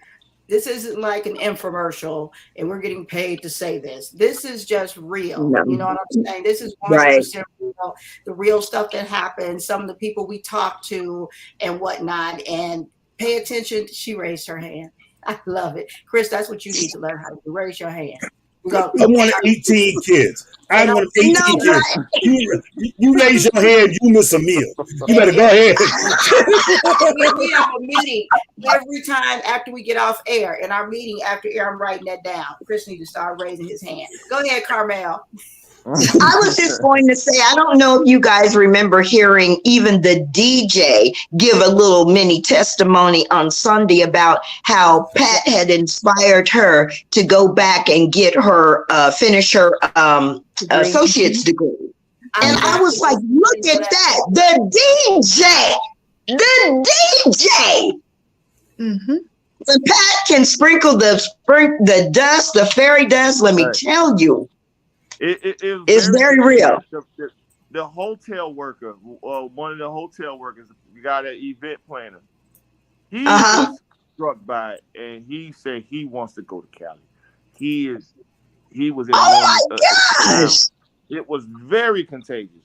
This isn't like an infomercial and we're getting paid to say this. This is just real. No. You know what I'm saying? This is 100% real. The real stuff that happens, some of the people we talk to and whatnot. And pay attention. She raised her hand. I love it. Chris, that's what you need to learn how to do. Raise your hand. I wanted 18 kids. I wanted 18 kids. You raise your hand, you miss a meal. You better go ahead. We have a meeting every time after we get off air. In our meeting after air, I'm writing that down. Chris needs to start raising his hand. Go ahead, Carmel. I was just going to say, I don't know if you guys remember hearing even the DJ give a little mini testimony on Sunday about how Pat had inspired her to go back and get her, finish her associate's degree. And I was like, look at that, the DJ. Mm-hmm. So Pat can sprinkle the dust, the fairy dust. Let me tell you. It's very real. The hotel worker, one of the hotel workers, the guy that event planner, he was struck by it, and he said he wants to go to Cali. He was in. Oh my gosh! It was very contagious.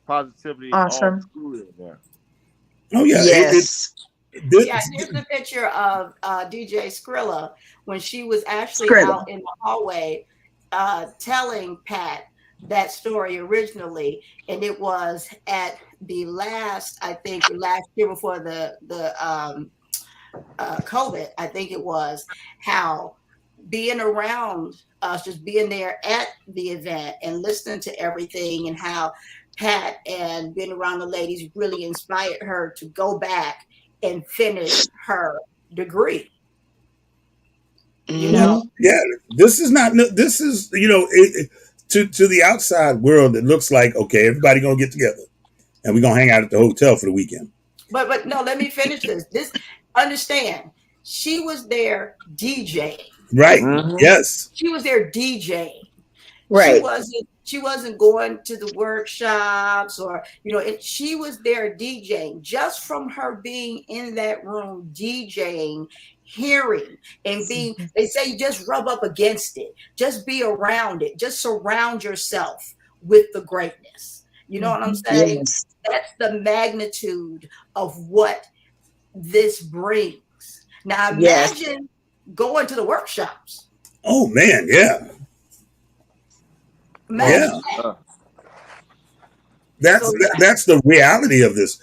Positivity. Awesome. All through it there. Oh yeah. Yes. Here's the picture of DJ Skrilla when she was actually out in the hallway telling Pat that story originally, and it was at the last year before the COVID, I think it was, how being around us, just being there at the event and listening to everything, and how Pat and being around the ladies really inspired her to go back and finish her degree. You know? Yeah, this is to the outside world, it looks like, okay, everybody gonna get together and we're gonna hang out at the hotel for the weekend. But no, let me finish this. Understand, she was there DJing. Right. Yes. She was there DJing. Right. She wasn't going to the workshops or, she was there DJing. Just from her being in that room DJing, hearing and being, they say you just rub up against it, just be around it, just surround yourself with the greatness. You know what I'm saying? Yes. That's the magnitude of what this brings. Now imagine going to the workshops. Oh man, yeah. Imagine that. That's the reality of this.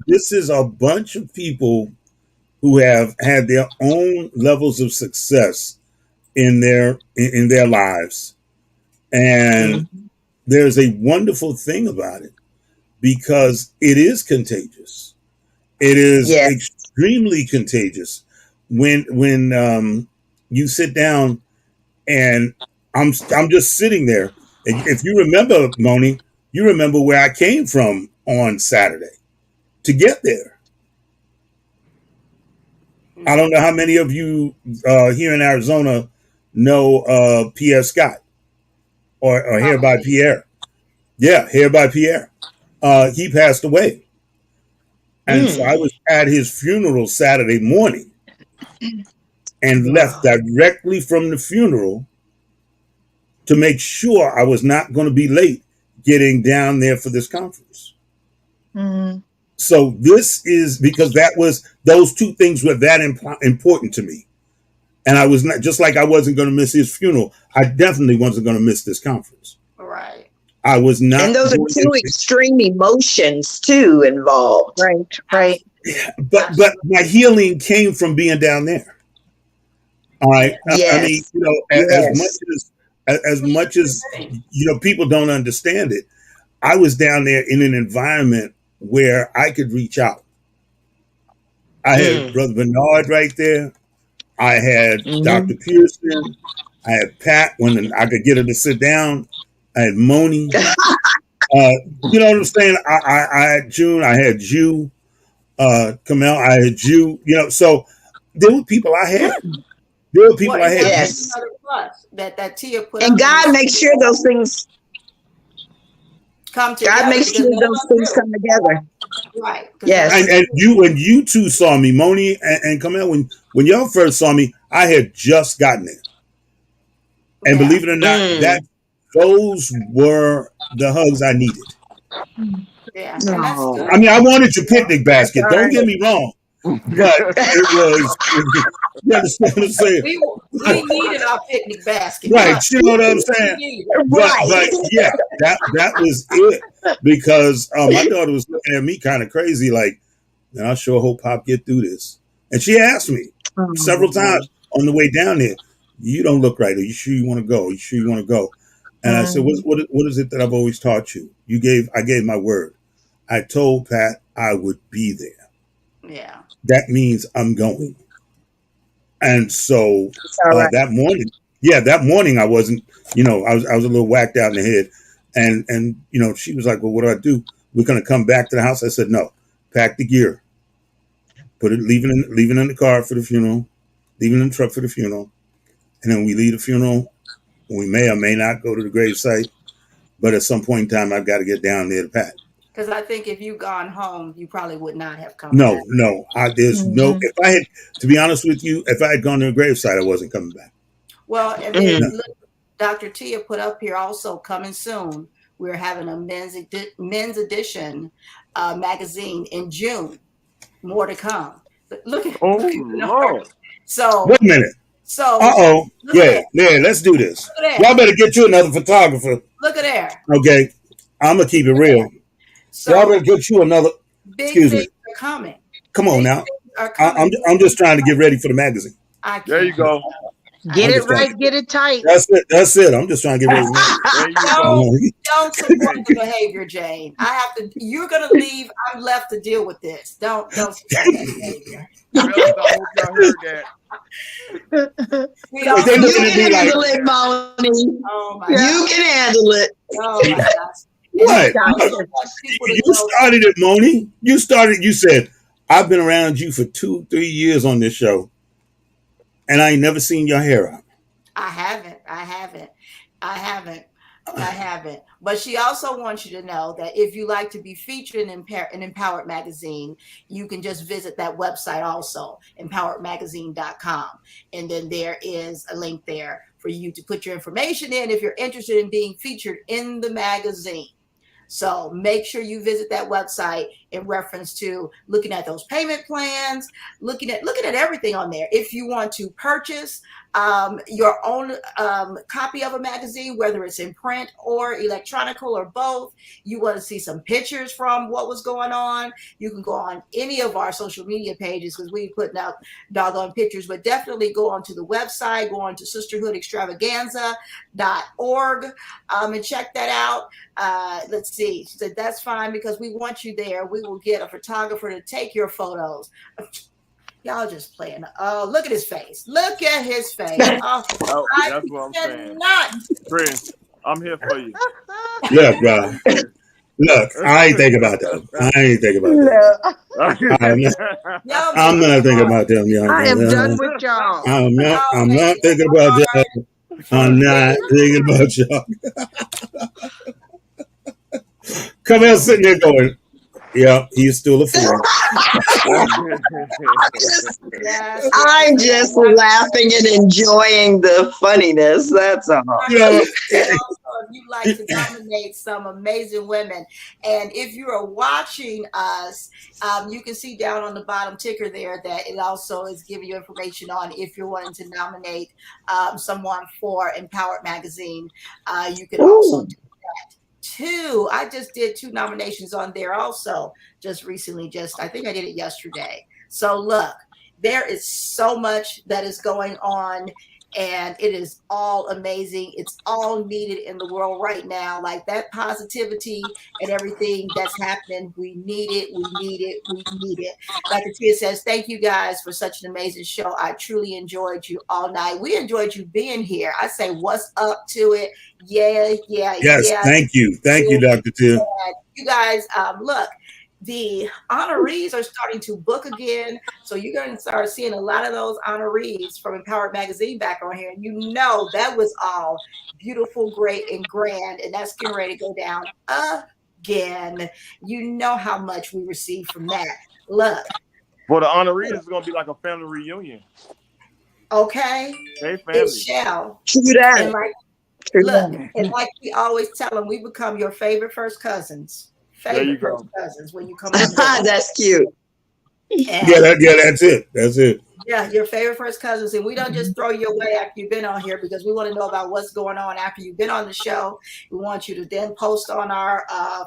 This is a bunch of people who have had their own levels of success in their lives, and there's a wonderful thing about it because it is contagious. It is extremely contagious when you sit down and I'm just sitting there. And if you remember, Moni, you remember where I came from on Saturday to get there. I don't know how many of you here in Arizona know Pierre Scott or Here by Pierre. Yeah, Here by Pierre. He passed away. And so I was at his funeral Saturday morning and left directly from the funeral to make sure I was not going to be late getting down there for this conference. So this is because those two things were that important to me. And I was not, just like I wasn't going to miss his funeral, I definitely wasn't going to miss this conference. Right. I was not. And those are two extreme emotions too involved. Right. But my healing came from being down there. All right. Yes. I mean, as much as people don't understand it, I was down there in an environment where I could reach out. I had Brother Bernard right there. I had Dr. Pearson. I had Pat when I could get her to sit down. I had Moni. You know what I'm saying? I had June. I had you. Carmel. I had you. So there were people I had. There were people I had. Yes. That Tia put. And God makes sure those things come together. God makes sure those things come together. Right. Yes. And you two saw me, Moni and Carmel, when y'all first saw me, I had just gotten there. And believe it or not, those were the hugs I needed. Yeah. No. I mean, I wanted your picnic basket. Don't get me wrong. But it was, you understand what I'm saying? We needed our picnic basket. Right, you know what I'm saying? But yeah, that was it. Because my daughter was looking at me kind of crazy, like, man, I sure hope Pop get through this. And she asked me several times on the way down there, you don't look right. Are you sure you want to go? Are you sure you want to go? And I said, what is it that I've always taught you? I gave my word. I told Pat I would be there. Yeah. That means I'm going. And so Right. that morning I wasn't, I was a little whacked out in the head. And she was like, well, what do? We're going to come back to the house. I said, no, pack the gear, leave it in the car for the funeral, leave it in the truck for the funeral. And then we leave the funeral. We may or may not go to the gravesite, but at some point in time, I've got to get down there to Pat. Because I think if you gone home, you probably would not have come No, back. no. If I had, to be honest with you, if I had gone to the gravesite, I wasn't coming back. Well, and then look, Dr. Tia put up here also coming soon. We're having a men's edition magazine in June. More to come. But look at Lord. So wait a minute. So yeah, let's do this. Y'all better get you another photographer. Look at there. Okay, I'm gonna keep it real. So y'all better get you another. Big things are coming. Come on now. I'm just trying to get ready for the magazine. There you go. Get it right, get it tight. That's it. I'm just trying to get ready. There you go. Don't support the behavior, Jane. You're gonna leave. I'm left to deal with this. Don't support that behavior. Fellas, I hope y'all heard that. You can handle it, Bonnie. Oh my You can handle it. Oh my gosh. What? You started it, Moni. You said, I've been around you for 2-3 years on this show, and I ain't never seen your hair out. I haven't. But she also wants you to know that if you like to be featured in Empowered Magazine, you can just visit that website also, empoweredmagazine.com. And then there is a link there for you to put your information in if you're interested in being featured in the magazine. So make sure you visit that website in reference to looking at those payment plans, looking at everything on there. If you want to purchase your own copy of a magazine, whether it's in print or electronical or both, you want to see some pictures from what was going on, you can go on any of our social media pages because we're putting out doggone pictures, but definitely go onto the website, go on to sisterhoodextravaganza.org and check that out. Let's see. She said, that's fine because we want you there. We will get a photographer to take your photos. Y'all just playing. Oh, look at his face. Look at his face. Oh, that's what I'm saying. Prince, I'm here for you. Look, bro. Look, I ain't thinking about that. I'm not thinking about them, young. I am done with y'all. I'm not thinking about y'all. I'm not thinking about y'all. Carmel sitting there going, yeah, he's still a fool. I'm just laughing and enjoying the funniness. That's all. If you like to nominate some amazing women, and if you are watching us, you can see down on the bottom ticker there that it also is giving you information on if you're wanting to nominate someone for Empowered Magazine. You can also do that. I just did 2 nominations on there also just recently. I think I did it yesterday. So look, there is so much that is going on and it is all amazing. It's all needed in the world right now. Like that positivity and everything that's happening. We need it. Dr. Tia says, thank you guys for such an amazing show. I truly enjoyed you all night. We enjoyed you being here. I say, what's up to it? Yeah. Yes, thank you, Dr. Tia. You guys, look, the honorees are starting to book again. So you're going to start seeing a lot of those honorees from Empowered Magazine back on here. And you know that was all beautiful, great, and grand. And that's getting ready to go down again. You know how much we receive from that. Look. Well, the honorees is going to be like a family reunion. Okay. Hey, family. It shall. True that. And like we always tell them, we become your favorite first cousins. Favorite first cousins when you come on. That's cute. Yeah, that's it. Yeah, your favorite first cousins. And we don't just throw you away after you've been on here, because we want to know about what's going on after you've been on the show. We want you to then post on our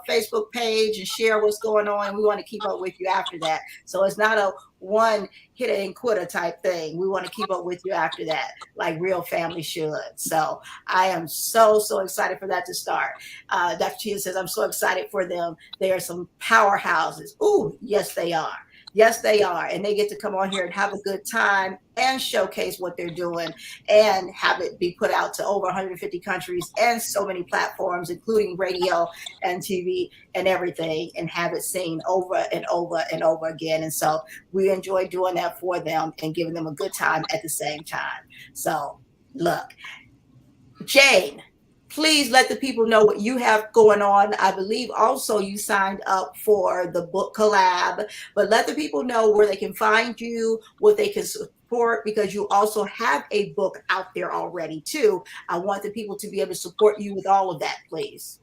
Facebook page and share what's going on. And we want to keep up with you after that. So it's not a one hit it and quitter type thing. We want to keep up with you after that, like real family should. So I am so excited for that to start. Dr. Chia says, I'm so excited for them. They are some powerhouses. Ooh, yes, they are. Yes, they are. And they get to come on here and have a good time and showcase what they're doing and have it be put out to over 150 countries and so many platforms, including radio and TV and everything, and have it seen over and over and over again. And so we enjoy doing that for them and giving them a good time at the same time. So look, Jane, please let the people know what you have going on. I believe also you signed up for the book collab, but let the people know where they can find you, what they can support, because you also have a book out there already too. I want the people to be able to support you with all of that, please.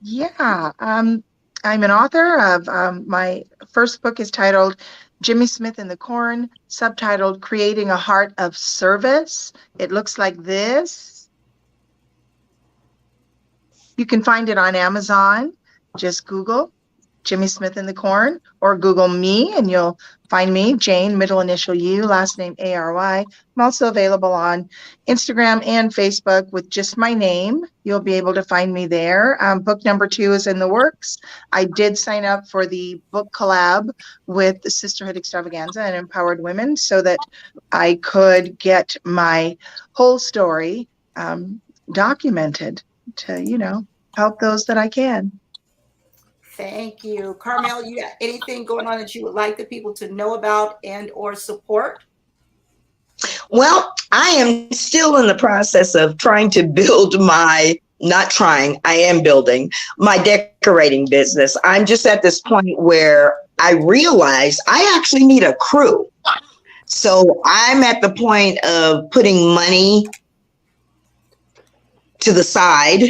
Yeah, I'm an author of my first book is titled Jimmy Smith and the Corn, subtitled Creating a Heart of Service. It looks like this. You can find it on Amazon. Just Google Jimmy Smith and the Corn, or Google me and you'll find me, Jane, middle initial U, last name Ary. I'm also available on Instagram and Facebook with just my name. You'll be able to find me there. Book number 2 is in the works. I did sign up for the book collab with the Sisterhood Extravaganza and Empowered Women so that I could get my whole story documented to, help those that I can. Thank you. Carmel, you got anything going on that you would like the people to know about and or support? Well, I am still in the process of trying to build I am building my decorating business. I'm just at this point where I realize I actually need a crew. So I'm at the point of putting money to the side,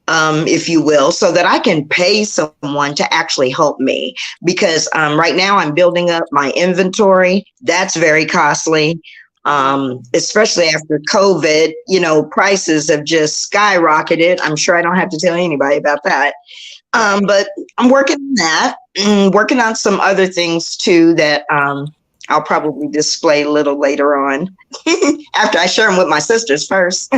if you will, so that I can pay someone to actually help me. Because right now I'm building up my inventory. That's very costly, especially after COVID. Prices have just skyrocketed. I'm sure I don't have to tell anybody about that. But I'm working on that, working on some other things too that I'll probably display a little later on after I share them with my sisters first.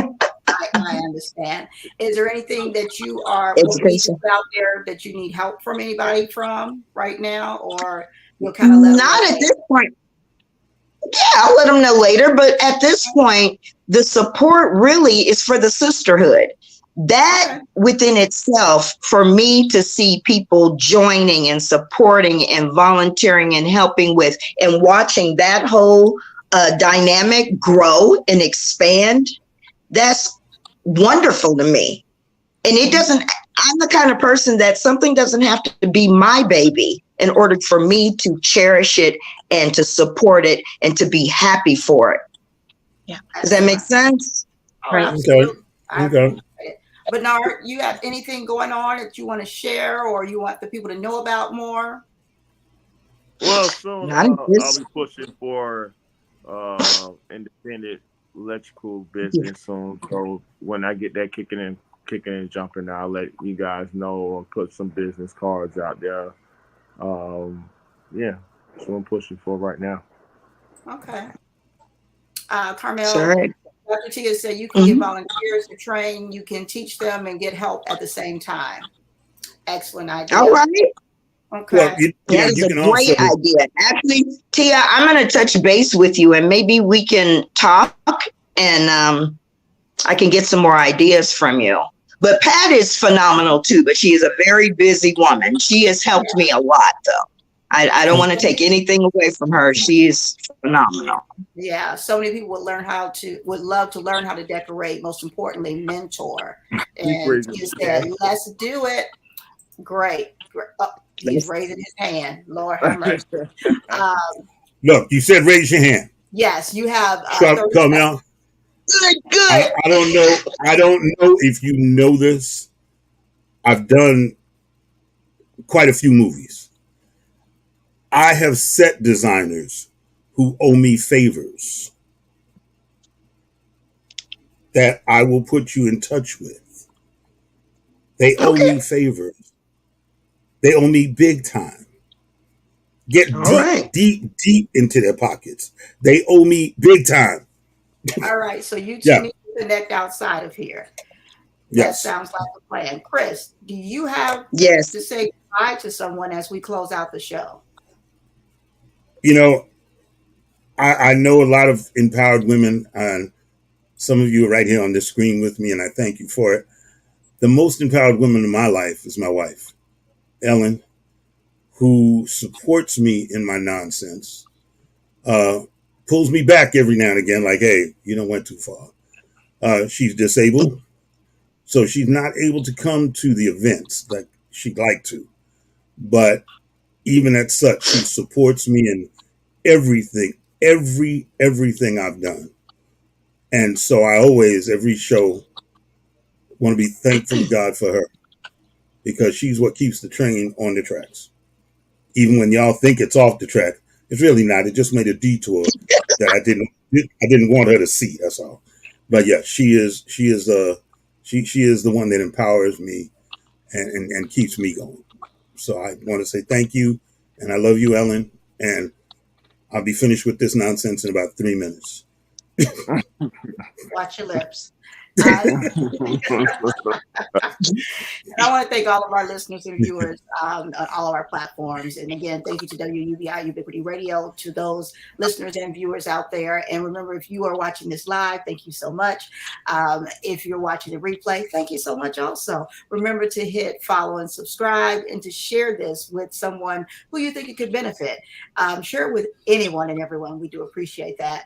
I understand. Is there anything that you are out there that you need help from anybody from right now, or you'll kind of not at this point? Yeah, I'll let them know later. But at this point, the support really is for the sisterhood. That within itself, for me to see people joining and supporting and volunteering and helping with and watching that whole dynamic grow and expand, that's wonderful to me. And I'm the kind of person that something doesn't have to be my baby in order for me to cherish it and to support it and to be happy for it. Yeah. Does that make sense? Right. Okay. Bernard, you have anything going on that you want to share or you want the people to know about more? Well, soon I'll be pushing for independent electrical business soon. So when I get that kicking and jumping, I'll let you guys know and put some business cards out there. That's what I'm pushing for right now. Okay. Carmel, Sorry. Dr. Tia said you can get volunteers to train, you can teach them and get help at the same time. Excellent idea. All right. Okay. Well, that is a great idea. Actually, Tia, I'm going to touch base with you and maybe we can talk and I can get some more ideas from you. But Pat is phenomenal too, but she is a very busy woman. She has helped me a lot though. I don't want to take anything away from her. She is phenomenal. Yeah, so many people would love to learn how to decorate. Most importantly, mentor. And he said, "Let's do it." Great. Oh, he's raising his hand. Lord have mercy. Look, you said raise your hand. Yes, you have. Carmel. Good. I don't know. I don't know if you know this. I've done quite a few movies. I have set designers who owe me favors that I will put you in touch with. They owe me favors. They owe me big time. Get deep into their pockets. They owe me big time. All right. So you two need to connect outside of here. That sounds like a plan. Chris, do you have to say goodbye to someone as we close out the show? You know, I know a lot of empowered women, and some of you are right here on the screen with me, and I thank you for it. The most empowered woman in my life is my wife, Ellen, who supports me in my nonsense, pulls me back every now and again, like, hey, you done went too far. She's disabled, so she's not able to come to the events like she'd like to. But even at such, she supports me in everything I've done. And so I always, every show, want to be thankful to God for her, because she's what keeps the train on the tracks. Even when y'all think it's off the track, it's really not. It just made a detour that I didn't want her to see. That's all. But yeah, she is the one that empowers me and keeps me going. So I want to say thank you, and I love you, Ellen. And I'll be finished with this nonsense in about 3 minutes. Watch your lips. I want to thank all of our listeners and viewers on all of our platforms. And again, thank you to WUBI Ubiquity Radio, to those listeners and viewers out there. And remember, if you are watching this live, thank you so much. If you're watching the replay, thank you so much also. Remember to hit follow and subscribe, and to share this with someone who you think it could benefit. Share it with anyone and everyone. We do appreciate that.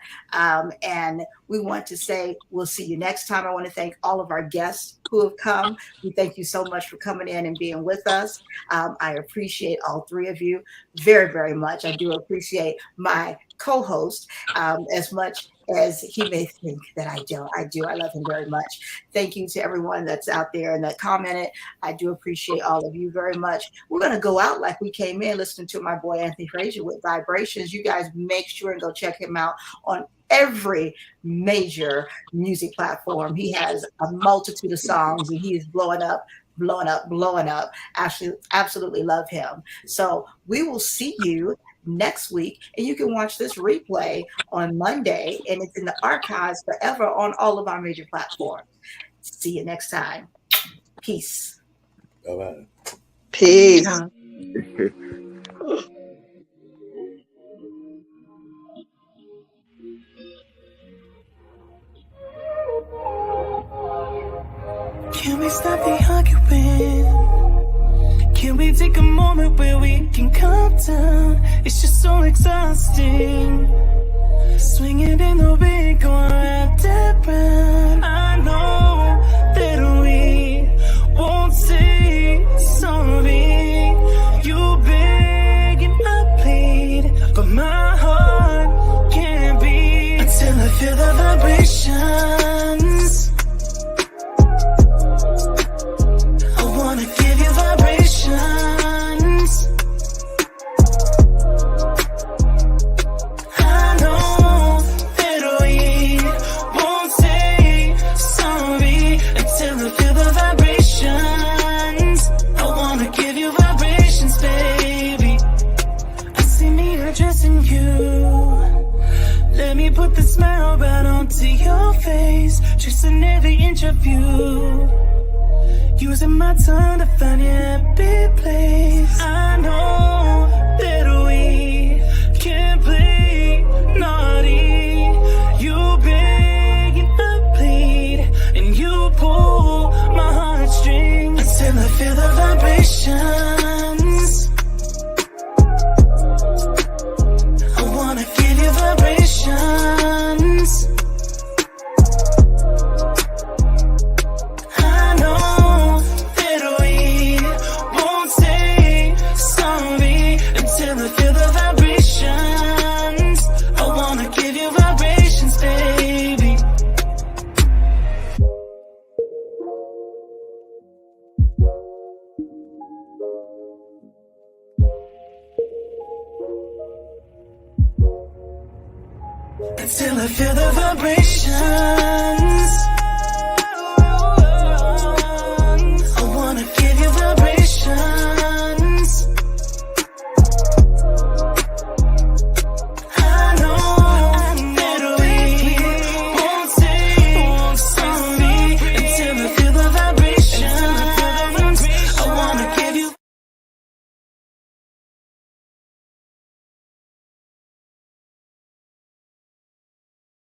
And we want to say we'll see you next time. I want to thank all of our guests who have come. We thank you so much for coming in and being with us. I appreciate all three of you very, very much. I do appreciate my co-host as much as he may think that I don't. I do. I love him very much. Thank you to everyone that's out there and that commented. I do appreciate all of you very much. We're going to go out like we came in, listening to my boy Anthony Frazier with Vibrations. You guys make sure and go check him out on every major music platform. He has a multitude of songs, and he is blowing up. Actually, absolutely love him. So we will see you next week, and you can watch this replay on Monday, and it's in the archives forever on all of our major platforms. See you next time. Peace. Bye-bye. Peace. Can we stop the arguing? Can we take a moment where we can calm down? It's just so exhausting. Swinging in the wind, going round and round. I know that we won't say sorry. You beg and I plead, but my heart can't beat until I feel the vibrations. I wanna give you vibrations. I know that we won't say sorry until I feel the vibrations. I wanna give you vibrations, baby. I see me addressing you. Let me put the smile right onto your face, tracing every inch of you. Using my tongue to find your happy place. I know that we can't play naughty. You beg and I plead, and you pull my heartstrings until I feel the vibrations. I wanna give you vibrations. I know that we won't say sorry until I feel the vibrations. I wanna give you vibrations, baby. until I feel the vibrations.